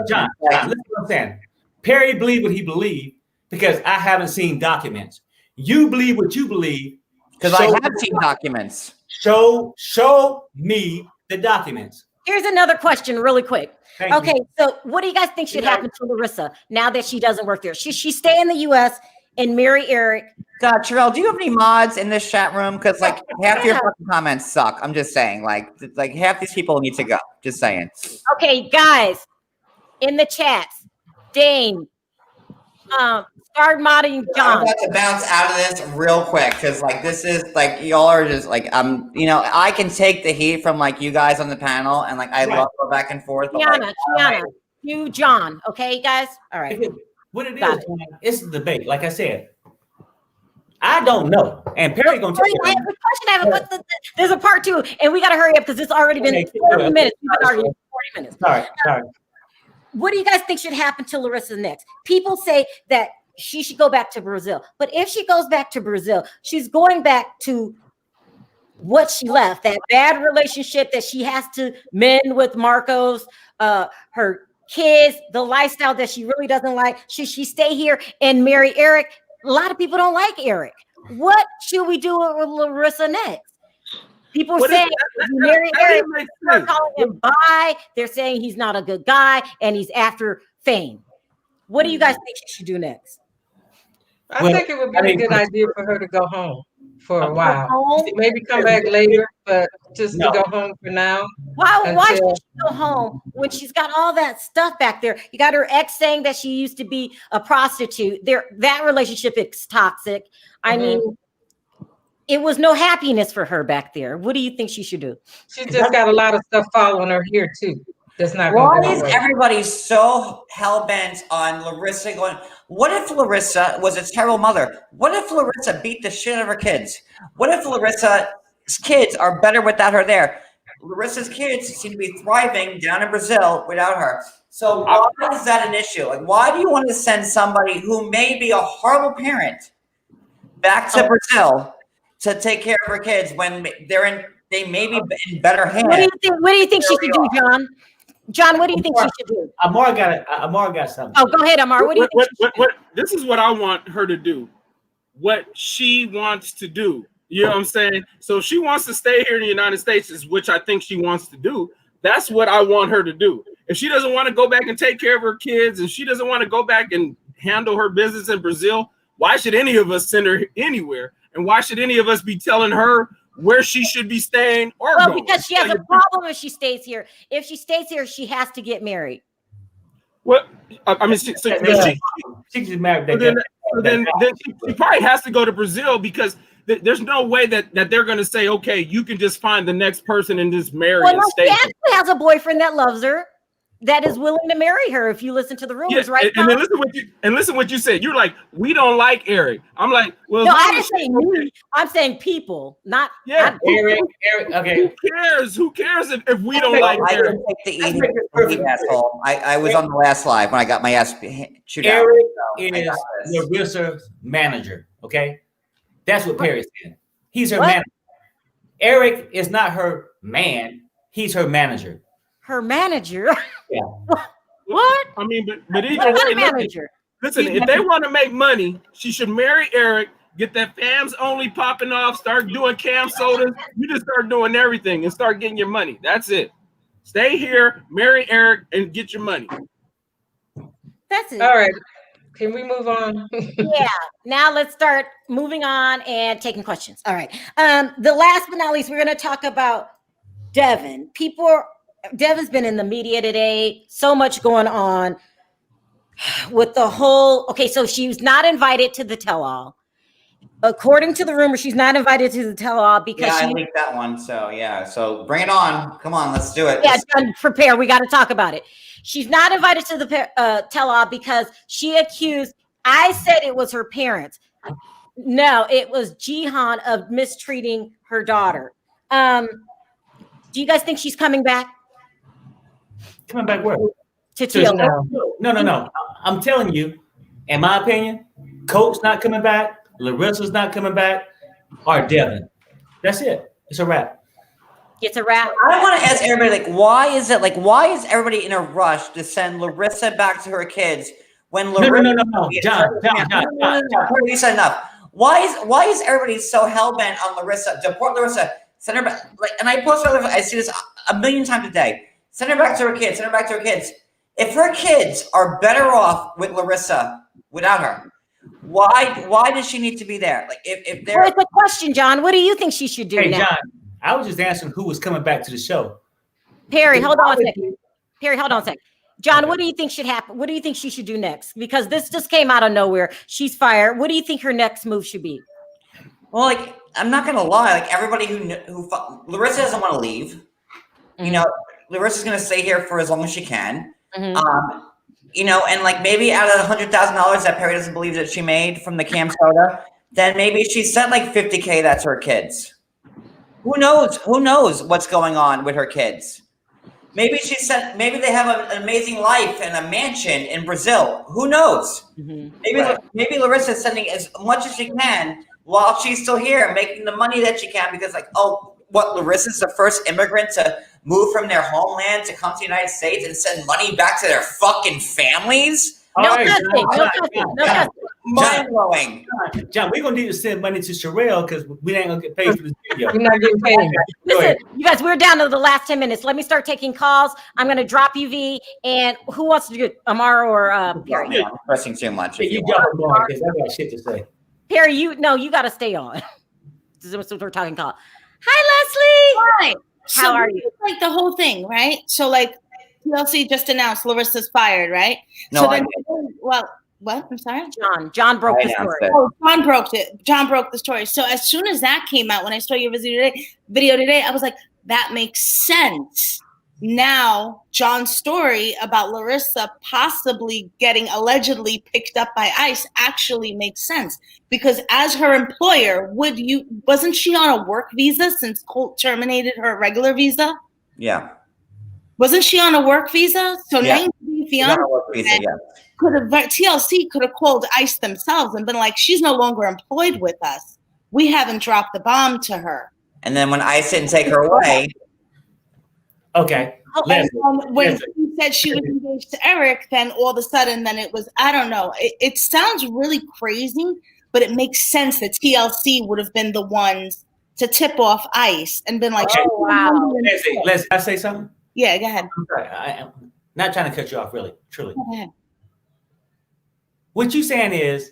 John. Listen to what I'm saying. Perry believed what he believed because I haven't seen documents. You believe what you believe because I have seen documents. Show me the documents. Here's another question really quick. Thank you. So what do you guys think should happen to Larissa now that she doesn't work there? Should she stay in the U.S. and marry Eric? God, Sharrell, do you have any mods in this chat room? Because like half your fucking comments suck. I'm just saying, like half these people need to go. Just saying. Okay, guys, in the chats, Dane, start modding John. I'm about to bounce out of this real quick because like this is like y'all are just like I can take the heat from like you guys on the panel and like I love to go back and forth. Tiana, you John, okay, guys? All right. What it is, it's a debate. Like I said, I don't know. And Perry gonna tell you. I have a question. There's a part 2, and we gotta hurry up because it's already been 40 minutes. We've been arguing 40 minutes. Sorry. What do you guys think should happen to Larissa next? People say that she should go back to Brazil. But if she goes back to Brazil, she's going back to what she left, that bad relationship that she has to mend with Marcos, her kids, the lifestyle that she really doesn't like. Should she stay here and marry Eric? A lot of people don't like Eric. What should we do with Larissa next? People say marry Eric, they're calling him bi. They're saying he's not a good guy and he's after fame. What do you guys think she should do next? I think it would be a good idea for her to go home for a while. Maybe come back later, but just to go home for now. Why should she go home when she's got all that stuff back there? You got her ex saying that she used to be a prostitute. That relationship is toxic. I mean, it was no happiness for her back there. What do you think she should do? She just got a lot of stuff following her here too. That's not. Why is everybody so hell bent on Larissa going? What if Larissa was a terrible mother? What if Larissa beat the shit out of her kids? What if Larissa's kids are better without her there? Larissa's kids seem to be thriving down in Brazil without her. So why is that an issue? Like, why do you want to send somebody who may be a horrible parent back to Brazil to take care of her kids when they may be in better hands? What do you think she should do, John? John, what do you think she should do? Amar got something. Oh, go ahead, Amar. What do you think? This is what I want her to do. What she wants to do. You know what I'm saying? So she wants to stay here in the United States, which I think she wants to do. That's what I want her to do. If she doesn't want to go back and take care of her kids, and she doesn't want to go back and handle her business in Brazil, why should any of us send her anywhere? And why should any of us be telling her where she should be staying or going? Because she has a problem if she stays here. If she stays here, she has to get married. What? I mean, she she's married. Then she probably has to go to Brazil because there's no way that they're going to say, okay, you can just find the next person and just marry and stay. She actually has a boyfriend that loves her. that is willing to marry her. If you listen to the rumors, right? And then listen what you said. You're like, we don't like Eric. I'm like, well, no, I didn't say me. I'm saying people, not Eric. Okay. Who cares if we don't like I Eric? didn't take the eating asshole. I was on the last live when I got my ass chewed out. Eric So is Larissa's manager. Okay, that's what Perry's saying. He's her manager. Eric is not her man. He's her manager. Her manager. Yeah. What? I mean, but either way, manager. Listen, if they want to make money, she should marry Eric, get that fams only popping off, start doing cam sodas. You just start doing everything and start getting your money. That's it. Stay here, marry Eric, and get your money. That's it. All right. Can we move on? Yeah. Now let's start moving on and taking questions. All right. The last but not least, we're going to talk about Devin. Devin's been in the media today. So much going on with the whole. Okay, so she's not invited to the tell-all. According to the rumor, she's not invited to the tell-all because I leaked that one. So yeah. So bring it on. Come on, let's do it. Yeah, John, prepare. We got to talk about it. She's not invited to the tell-all because she accused. I said it was her parents. No, it was Jihan of mistreating her daughter. Do you guys think she's coming back? Coming back where? To TL. No. I'm telling you, in my opinion, Colt's not coming back, Larissa's not coming back, or Devin. That's it. It's a wrap. It's a wrap. I want to ask everybody, why is everybody in a rush to send Larissa back to her kids when Larissa? No. John. Larissa, enough. Why is everybody so hell bent on Larissa? Deport Larissa. Send her back. And I post I see this a million times a day. Send her back to her kids. Send her back to her kids. If her kids are better off with Larissa without her, why does she need to be there? Like if they're. Well, it's a question, John. What do you think she should do now? John, I was just answering who was coming back to the show. Perry, hold on a second. Perry, hold on a second. John, what do you think should happen? What do you think she should do next? Because this just came out of nowhere. She's fired. What do you think her next move should be? Well, I'm not gonna lie. Everybody Larissa doesn't want to leave. Mm-hmm. You know, Larissa's gonna stay here for as long as she can. Mm-hmm. And maybe out of the $100,000 that Perry doesn't believe that she made from the cam soda, then maybe she sent $50K. That's her kids. Who knows? Who knows what's going on with her kids? Maybe Maybe they have an amazing life and a mansion in Brazil. Who knows? Mm-hmm. Maybe Larissa's sending as much as she can while she's still here, making the money that she can. Because Larissa's the first immigrant to move from their homeland to come to the United States and send money back to their fucking families? No cussing. Mind blowing. John, we're gonna need to send money to Sharrell because we ain't gonna get paid for this video. You're not getting paid. Listen, you guys, we're down to the last 10 minutes. Let me start taking calls. I'm gonna drop you, V. And who wants to do it? Amara or Perry? I'm pressing too much. You jump on because I got shit to say. Perry, you got to stay on. This is what we're talking call. Hi, Leslie. Hi. How are you? The whole thing, right? So TLC just announced Larissa's fired, right? No, so then, what? I'm sorry. John broke the story. Oh, John broke it. John broke the story. So as soon as that came out, when I saw your video today, I was like, that makes sense. Now, John's story about Larissa possibly getting allegedly picked up by ICE actually makes sense because as her employer, wasn't she on a work visa since Colt terminated her regular visa? Yeah. Wasn't she on a work visa? So now TLC could have called ICE themselves and been like, she's no longer employed with us. We haven't dropped the bomb to her. And then when ICE didn't take her away. Okay. When she said she was engaged to Eric, then all of a sudden, then it was, I don't know. It sounds really crazy, but it makes sense that TLC would have been the ones to tip off ICE and been like, okay. Oh, wow. Let's I say something? Yeah, go ahead. I'm sorry. I'm not trying to cut you off, really, truly. Go ahead. What you saying is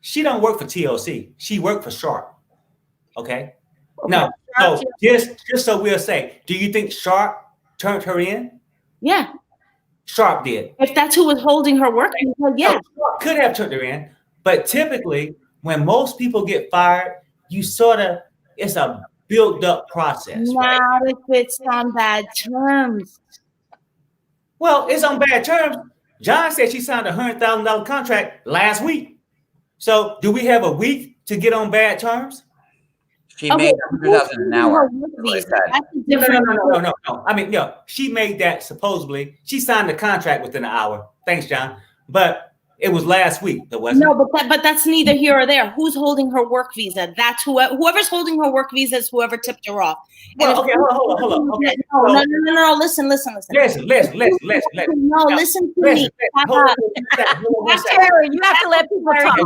she don't work for TLC. She worked for Sharp. Okay? Now, so just so we'll say, do you think Sharp turned her in? Yeah. Sharp did. If that's who was holding her working, yeah. So Sharp could have turned her in, but typically when most people get fired, it's a built up process. Not if it's on bad terms. Well, it's on bad terms. John said she signed a $100,000 contract last week. So do we have a week to get on bad terms? She made $100,000 an hour. No. I mean, she made that supposedly. She signed the contract within an hour. Thanks, John. But it was last week, though, wasn't it? But that's neither here or there. Who's holding her work visa? That's whoever's holding her work visa is whoever tipped her off. Well, okay, hold on. Okay. No. Listen. Listen. No, listen to me. Terry, you have to let people talk.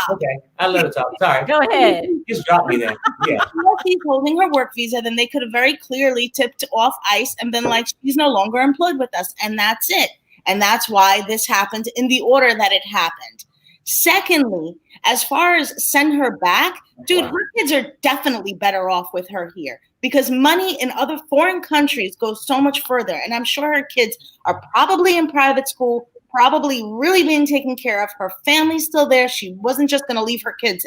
Okay, I let her talk. Sorry. Go ahead. Just drop me then. Yeah. If he's holding her work visa, then they could have very clearly tipped off ICE and been like, she's no longer employed with us. And that's it. And that's why this happened in the order that it happened. Secondly, as far as send her back, dude, her kids are definitely better off with her here because money in other foreign countries goes so much further. And I'm sure her kids are probably in private school, probably really being taken care of. Her family's still there. She wasn't just going to leave her kids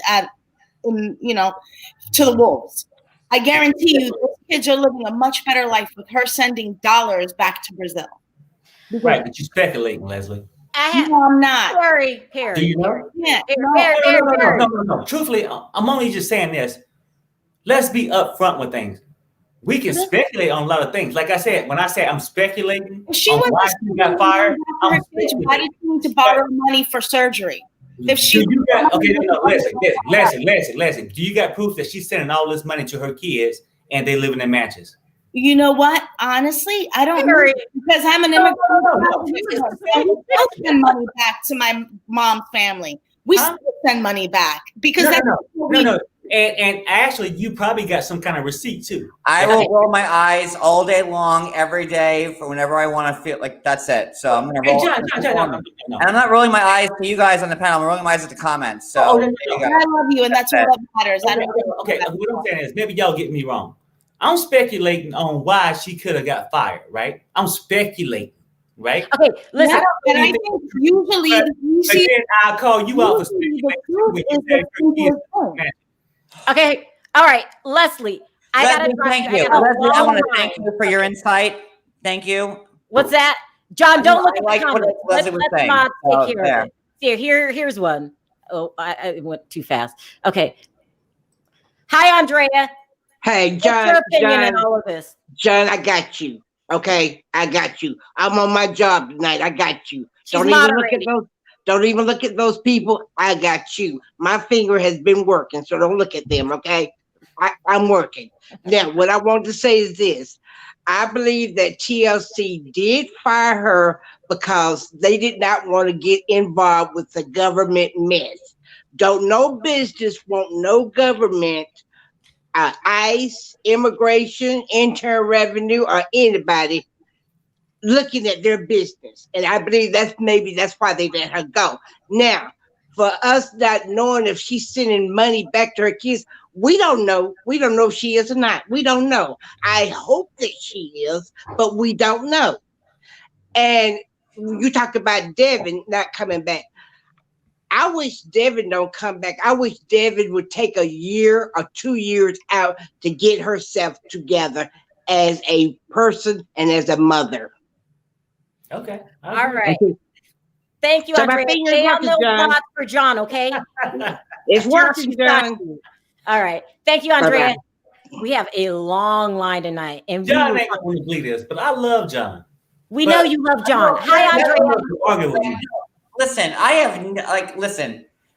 to the wolves. I guarantee you, those kids are living a much better life with her sending dollars back to Brazil. Right, but you're speculating, Leslie. No, I'm not. Harry. Do you know? Yeah. No. Truthfully, I'm only just saying this. Let's be upfront with things. We can speculate on a lot of things. Like I said, when I say I'm speculating on why she got fired, why did she need to borrow money for surgery? Listen. Do you got proof that she's sending all this money to her kids and they living in mansions? You know what? Honestly, I don't know because I'm an immigrant. We still send money back to my mom's family. We still send money back because no. And actually, you probably got some kind of receipt too. I will roll my eyes all day long, every day, for whenever I want to feel like that's it. So I'm gonna roll. John, and I'm not rolling my eyes to you guys on the panel. I'm rolling my eyes at the comments. So I love you, and that's what matters. Okay, what I'm saying is maybe y'all get me wrong. I'm speculating on why she could have got fired, right? I'm speculating, right? Okay, listen. Yeah, and I think usually then I'll call you out for speculating. Okay, all right, Leslie. Thank you. Leslie, I want to thank you for your insight. Thank you. What's that? John, don't look at the comments. Leslie was saying. Take care of it. Here's one. Oh, I went too fast. Okay. Hi, Andrea. Hey, John. What's your opinion in all of this? John, I got you. Okay, I got you. I'm on my job tonight. I got you. Don't even look at those people. I got you. My finger has been working, so don't look at them. Okay, I'm working. Now, what I want to say is this: I believe that TLC did fire her because they did not want to get involved with the government mess. Don't no business want no government. ICE, immigration, internal revenue, or anybody looking at their business. And I believe that's why they let her go. Now, for us not knowing if she's sending money back to her kids, we don't know. We don't know if she is or not. We don't know. I hope that she is, but we don't know. And you talk about Devin not coming back. I wish Devin don't come back. I wish Devin would take a year or 2 years out to get herself together as a person and as a mother. Okay. All right. Thank you, Andrea. Stay on the block for John, okay? It's working, John. All right. Thank you, Andrea. Bye-bye. We have a long line tonight. And John ain't going to believe this, but I love John. We know you love John. Hi, Andrea. Listen,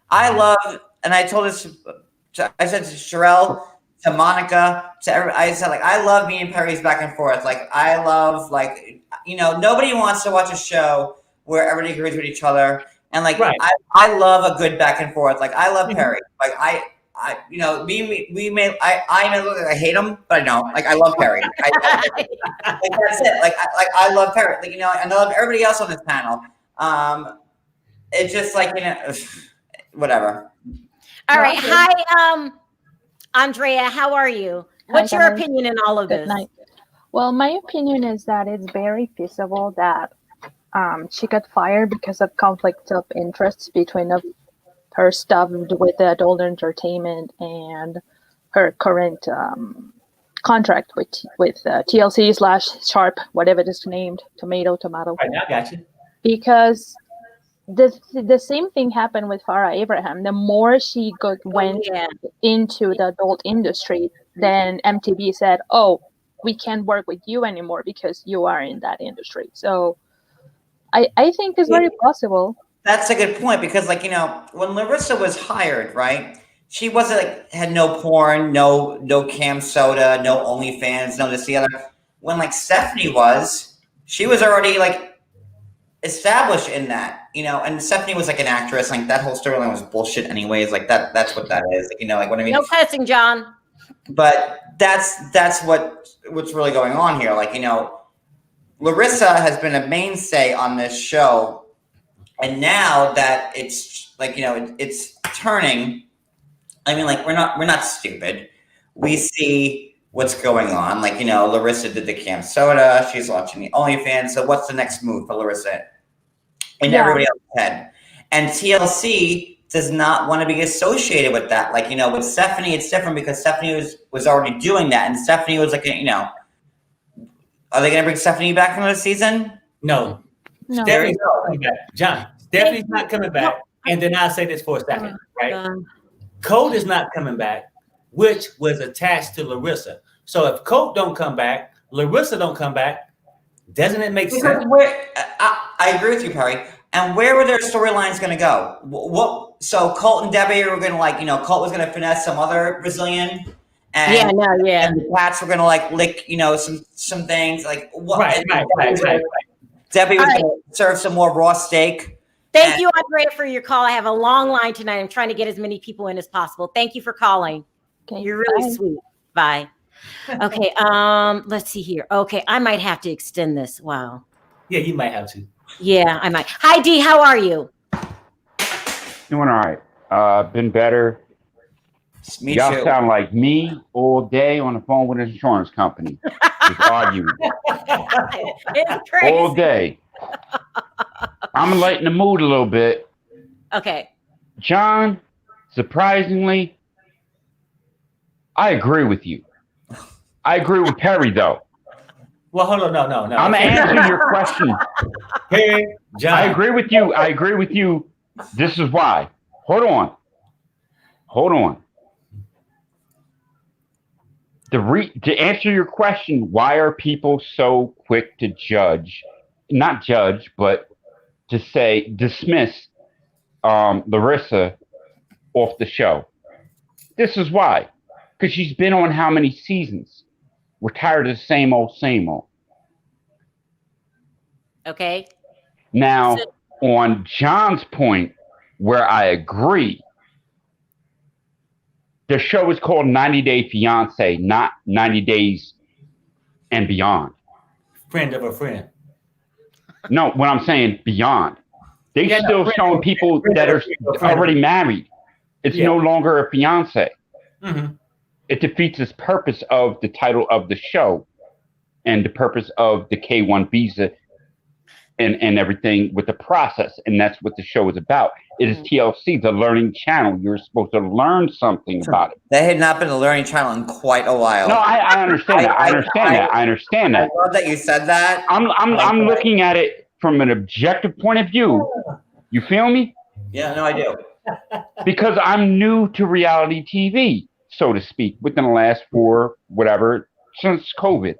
I love, and I told this, I said to Sharrell, to Monica, to everybody, I said, I love me and Perry's back and forth. I love, nobody wants to watch a show where everybody agrees with each other. And, right. I love a good back and forth. I love Perry. I may look like I hate him, but I don't. I love Perry. That's it. I love Perry. And I love everybody else on this panel. It's just whatever. All right. Hi, Andrea. How are you? What's your opinion in all of this? Well, my opinion is that it's very feasible that she got fired because of conflict of interest between her stuff with the adult entertainment and her current contract with TLC / Sharp, whatever it is named, tomato. Right now, I got you. Because the same thing happened with Farrah Abraham. The more she went into the adult industry, then MTV said, "Oh, we can't work with you anymore because you are in that industry." So I think it's very possible. That's a good point because, like, you know, when Larissa was hired, right? She wasn't like had no porn, no cam soda, no OnlyFans, no this the other. When like Stephanie was, she was already like established in that, you know. And Stephanie was like an actress. Like that whole storyline was bullshit, anyways. Like that's what that is. Like, you know, like what I mean. No cussing, John. But that's what's really going on here. Like, you know, Larissa has been a mainstay on this show, and now that it's like, you know, it's turning. I mean, like we're not stupid. We see what's going on. Like, you know, Larissa did the Cam Soda. She's launching the OnlyFans. So what's the next move for Larissa and everybody else's head? And TLC does not want to be associated with that. Like, you know, with Stephanie, it's different because Stephanie was already doing that, and Stephanie was like, you know, are they going to bring Stephanie back for another season? No. Stephanie's not coming back. John, Stephanie's not coming back. And then I'll say this for a second, right? Colt is not coming back, which was attached to Larissa. So if Colt don't come back, Larissa don't come back, doesn't it make sense? I agree with you, Perry. And where were their storylines going to go? What? So Colt and Debbie were going to, like, you know, Colt was going to finesse some other Brazilian, and and the Pats were going to like lick, you know, some things like what? Right. Debbie was going to serve some more raw steak. Thank you, Andrea, for your call. I have a long line tonight. I'm trying to get as many people in as possible. Thank you for calling. Okay, you're really sweet. Bye. Okay. Let's see here. Okay, I might have to extend this. Wow. Yeah, you might have to. Yeah, I might. Hi, Dee. How are you? Doing all right. Been better. Y'all sound like me all day on the phone with an insurance company. Just arguing. It's crazy. All day. I'm gonna lighten the mood a little bit. Okay. John, surprisingly, I agree with you. I agree with Perry, though. Well, hold on. No. I'm answering your question. Hey, John. I agree with you. This is why. Hold on. To answer your question, why are people so quick to judge? Not judge, but to say dismiss Larissa off the show. This is why. Because she's been on how many seasons? We're tired of the same old. Okay. Now, on John's point, where I agree, the show is called 90 Day Fiance, not 90 Days and Beyond. Friend of a friend. No, what I'm saying, beyond. They still showing people that are already married. It's no longer a fiance. Mm-hmm. It defeats the purpose of the title of the show and the purpose of the K-1 visa and everything with the process. And that's what the show is about. It is TLC, the learning channel. You're supposed to learn something about it. They had not been a learning channel in quite a while. No, I understand that. I understand that. I love that you said that. I'm looking at it from an objective point of view. You feel me? Yeah, no, I do. Because I'm new to reality TV, so to speak, within the last since COVID.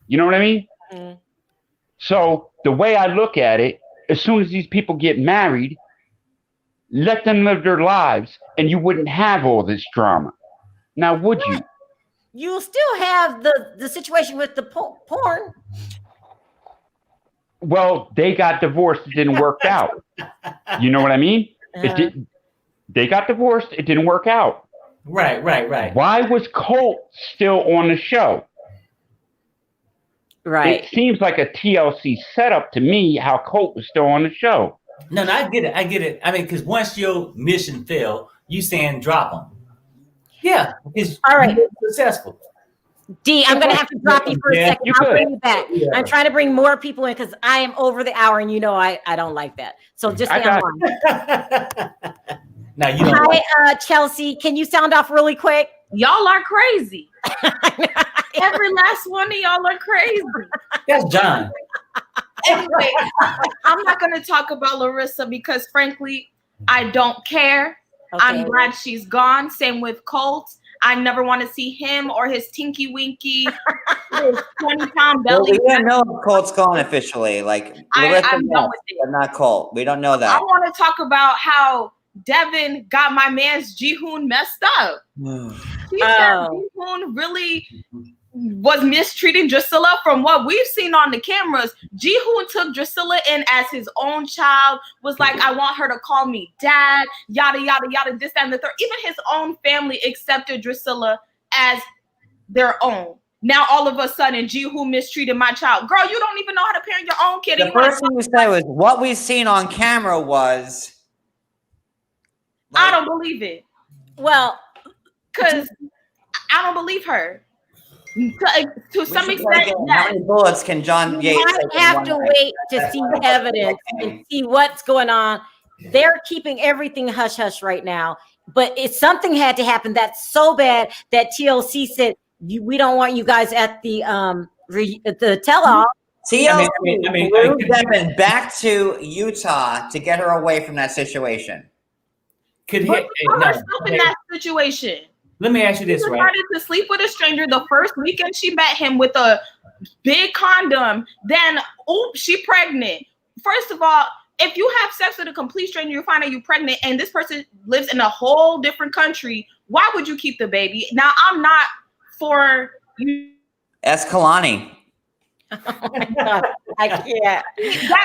You know what I mean? Mm-hmm. So the way I look at it, as soon as these people get married, let them live their lives and you wouldn't have all this drama. Now, would you? You'll still have the situation with the porn. Well, they got divorced. It didn't work out. You know what I mean? They got divorced. It didn't work out. Right. Why was Colt still on the show? Right. It seems like a TLC setup to me how Colt was still on the show. No, I get it. I mean, because once your mission failed, you saying drop them. Yeah. All right. Successful. Dee, I'm going to have to drop you for a second. I'll bring you back. Yeah. I'm trying to bring more people in because I am over the hour and you know I don't like that. So just stay on line. Now you don't. Hi, Chelsea. Can you sound off really quick? Y'all are crazy. Every last one of y'all are crazy. That's John. Anyway, I'm not going to talk about Larissa because, frankly, I don't care. Okay. I'm glad she's gone. Same with Colt. I never want to see him or his tinky winky, his 20-pound belly. Well, we don't know if Colt's gone officially. Like, Larissa, I'm done with it. but not Colt. We don't know I that. want to talk about how Devin got my man's Jihoon messed up. She said Jihoon really was mistreating Drusilla. From what we've seen on the cameras, Jihoon took Drusilla in as his own child, was like, I want her to call me dad, yada, yada, yada, this, that, and the third. Even his own family accepted Drusilla as their own. Now, all of a sudden, Jihoon mistreated my child. Girl, you don't even know how to parent your own kid. The first thing you said was, what we've seen on camera was... I don't believe it. Well, because I don't believe her. To some extent, how many bullets can John Yates I have to wait to see evidence and see what's going on. They're keeping everything hush hush right now, but something had to happen that's so bad that TLC said we don't want you guys at the tell-all. TLC flew Devin back to Utah to get her away from that situation. Put herself in that situation. Let me ask you this, she right? Started to sleep with a stranger the first weekend she met him with a big condom. Then, oops, she pregnant. First of all, if you have sex with a complete stranger, you find out you're pregnant, and this person lives in a whole different country. Why would you keep the baby? Now, I'm not for you. Escalante. Oh my God, I can't.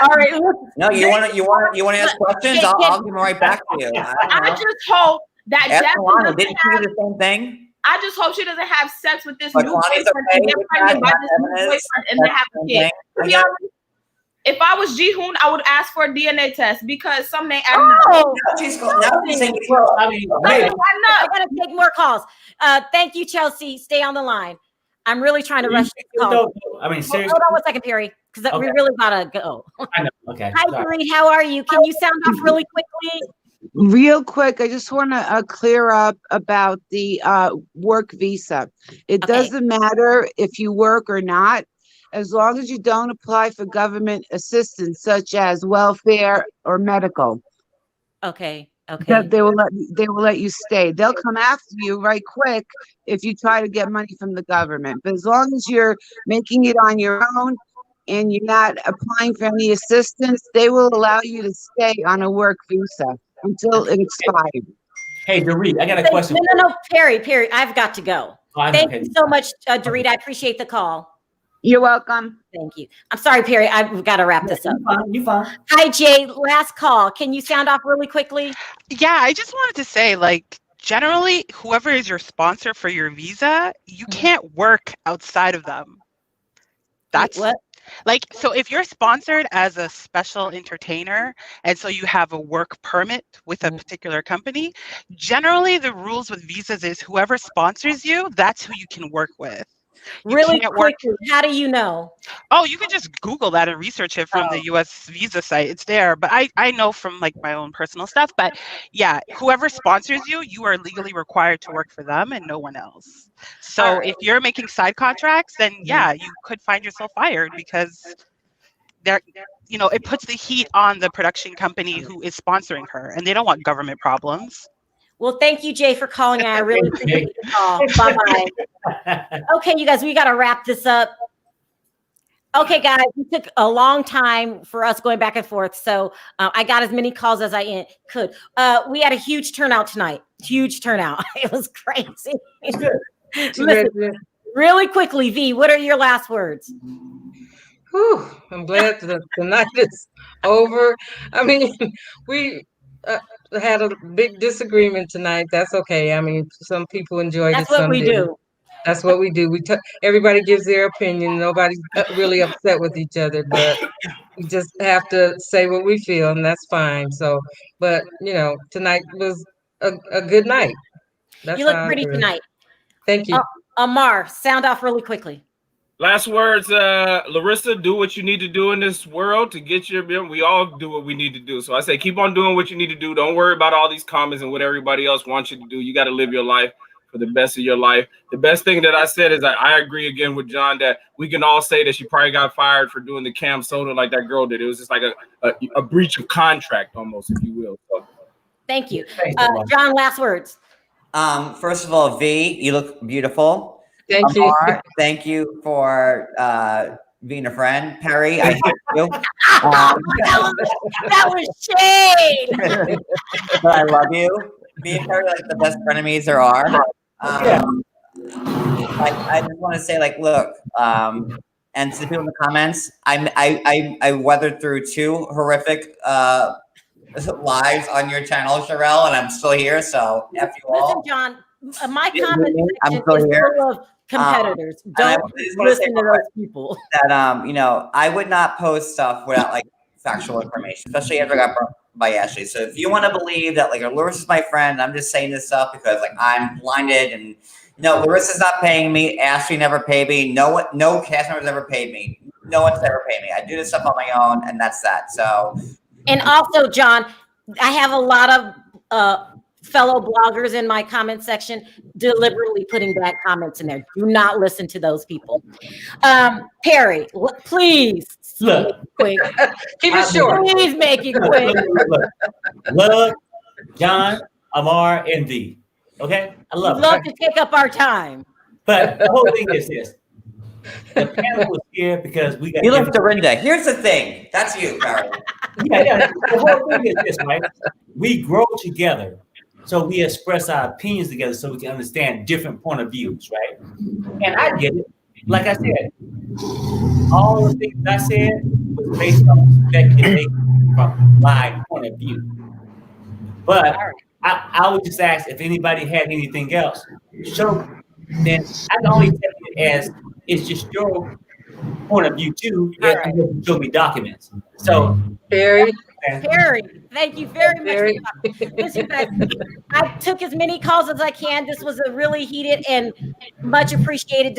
All right. No, you want to ask questions? I'll give them right back to you. I just hope that Devin didn't she do the same thing? I just hope she doesn't have sex with this But new boyfriend and get pregnant by this new boyfriend and then have a kid. To be honest, if I was Jihoon, I would ask for a DNA test because someday I know. I gotta take more calls. Thank you, Chelsea. Stay on the line. I'm really trying to rush this call. I mean, seriously. Hold on one second, Perry, because we really gotta go. I know. Okay. Hi, Dorit. How are you? Can you sound off really quickly? Real quick, I just want to clear up about the work visa. It doesn't matter if you work or not, as long as you don't apply for government assistance, such as welfare or medical. Okay. That they will let you stay. They'll come after you right quick if you try to get money from the government. But as long as you're making it on your own and you're not applying for any assistance, they will allow you to stay on a work visa until it expires. Hey, Dorit, I got a question. No, Perry, I've got to go. Thank you so much, Dorit. I appreciate the call. You're welcome. Thank you. I'm sorry, Perry. I've got to wrap this up. You're fine. Hi, Jay. Last call. Can you sound off really quickly? Yeah, I just wanted to say, like, generally, whoever is your sponsor for your visa, you can't work outside of them. That's what? Like, so if you're sponsored as a special entertainer, and so you have a work permit with a particular company, generally the rules with visas is whoever sponsors you, that's who you can work with. Really quickly, how do you know? Oh, you can just Google that and research it from the US visa site. It's there. But I know from like my own personal stuff. But yeah, whoever sponsors you, you are legally required to work for them and no one else. So if you're making side contracts, then yeah, you could find yourself fired because it puts the heat on the production company who is sponsoring her, and they don't want government problems. Well, thank you, Jay, for calling. I really appreciate the call. Bye-bye. Okay, you guys, we got to wrap this up. Okay, guys, it took a long time for us going back and forth, so I got as many calls as I could. We had a huge turnout tonight. Huge turnout. It was crazy. Listen, really quickly, V, what are your last words? Whew, I'm glad the night is over. I mean, we had a big disagreement tonight. That's okay. I mean, some people enjoyed it. That's what we do. That's what we do. Everybody gives their opinion. Nobody's really upset with each other, but we just have to say what we feel, and that's fine. So, but tonight was a good night. That's you look pretty tonight. Thank you. Amar, sound off really quickly. Last words, Larissa, do what you need to do in this world to get your, we all do what we need to do. So I say, keep on doing what you need to do. Don't worry about all these comments and what everybody else wants you to do. You got to live your life for the best of your life. The best thing that I said is I agree again with John that we can all say that she probably got fired for doing the cam soda like that girl did. It was just like a breach of contract almost, if you will. So. Thank you. John, last words. First of all, V, you look beautiful. Thank Amar, you. thank you for being a friend. Perry, I hate you. That was shade. But I love you. Me and Perry are like the best frenemies there are. I just want to say, like, look, and to the people in the comments, I weathered through 2 horrific lives on your channel, Sharrell, and I'm still here. So F you all. Listen, John, my comment I'm section still is here. full of competitors. Don't listen to those people. That you know, I would not post stuff without like factual information, especially after I got burnt by Ashley. So if you want to believe that like Larissa's my friend, I'm just saying this stuff because like I'm blinded and no, Larissa's not paying me. Ashley never paid me. No cast members ever paid me. No one's ever paid me. I do this stuff on my own, and that's that. So. And also, John, I have a lot of fellow bloggers in my comment section deliberately putting bad comments in there. Do not listen to those people. Perry, please look quick. Keep it short. Please make it quick. Love, John, Amar, and V. Okay, I love it. Love to take up our time. But the whole thing is this: the panel was here because we got. You left Dorinda. Here's the thing. That's you, Carol. Yeah. The whole thing is this, right? We grow together, so we express our opinions together, so we can understand different point of views, right? And I get it. Like I said, all the things I said was based on speculation from my point of view. But I would just ask if anybody had anything else. So then I can only take it as it's just your point of view too. Right. You show me documents. So Perry, thank you very much. Listen, guys, I took as many calls as I can. This was a really heated and much appreciated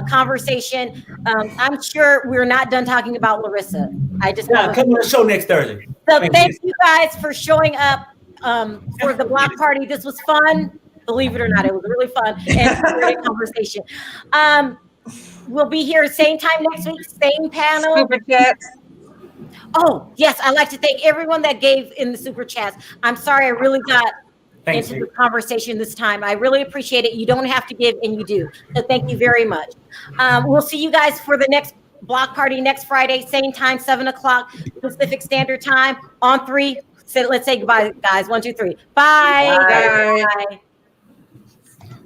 conversation. I'm sure we're not done talking about Larissa. I just come on the show next Thursday. So thank you guys for showing up for the block party. This was fun. Believe it or not, it was really fun and a great conversation. We'll be here same time next week, same panel. Super chats. Oh, yes. I'd like to thank everyone that gave in the super chats. I'm sorry I really got into the conversation this time. I really appreciate it. You don't have to give, and you do. So thank you very much. We'll see you guys for the next block party next Friday, same time, 7 o'clock Pacific Standard Time on 3. So let's say goodbye, guys. 1, 2, 3. Bye. Bye. Bye.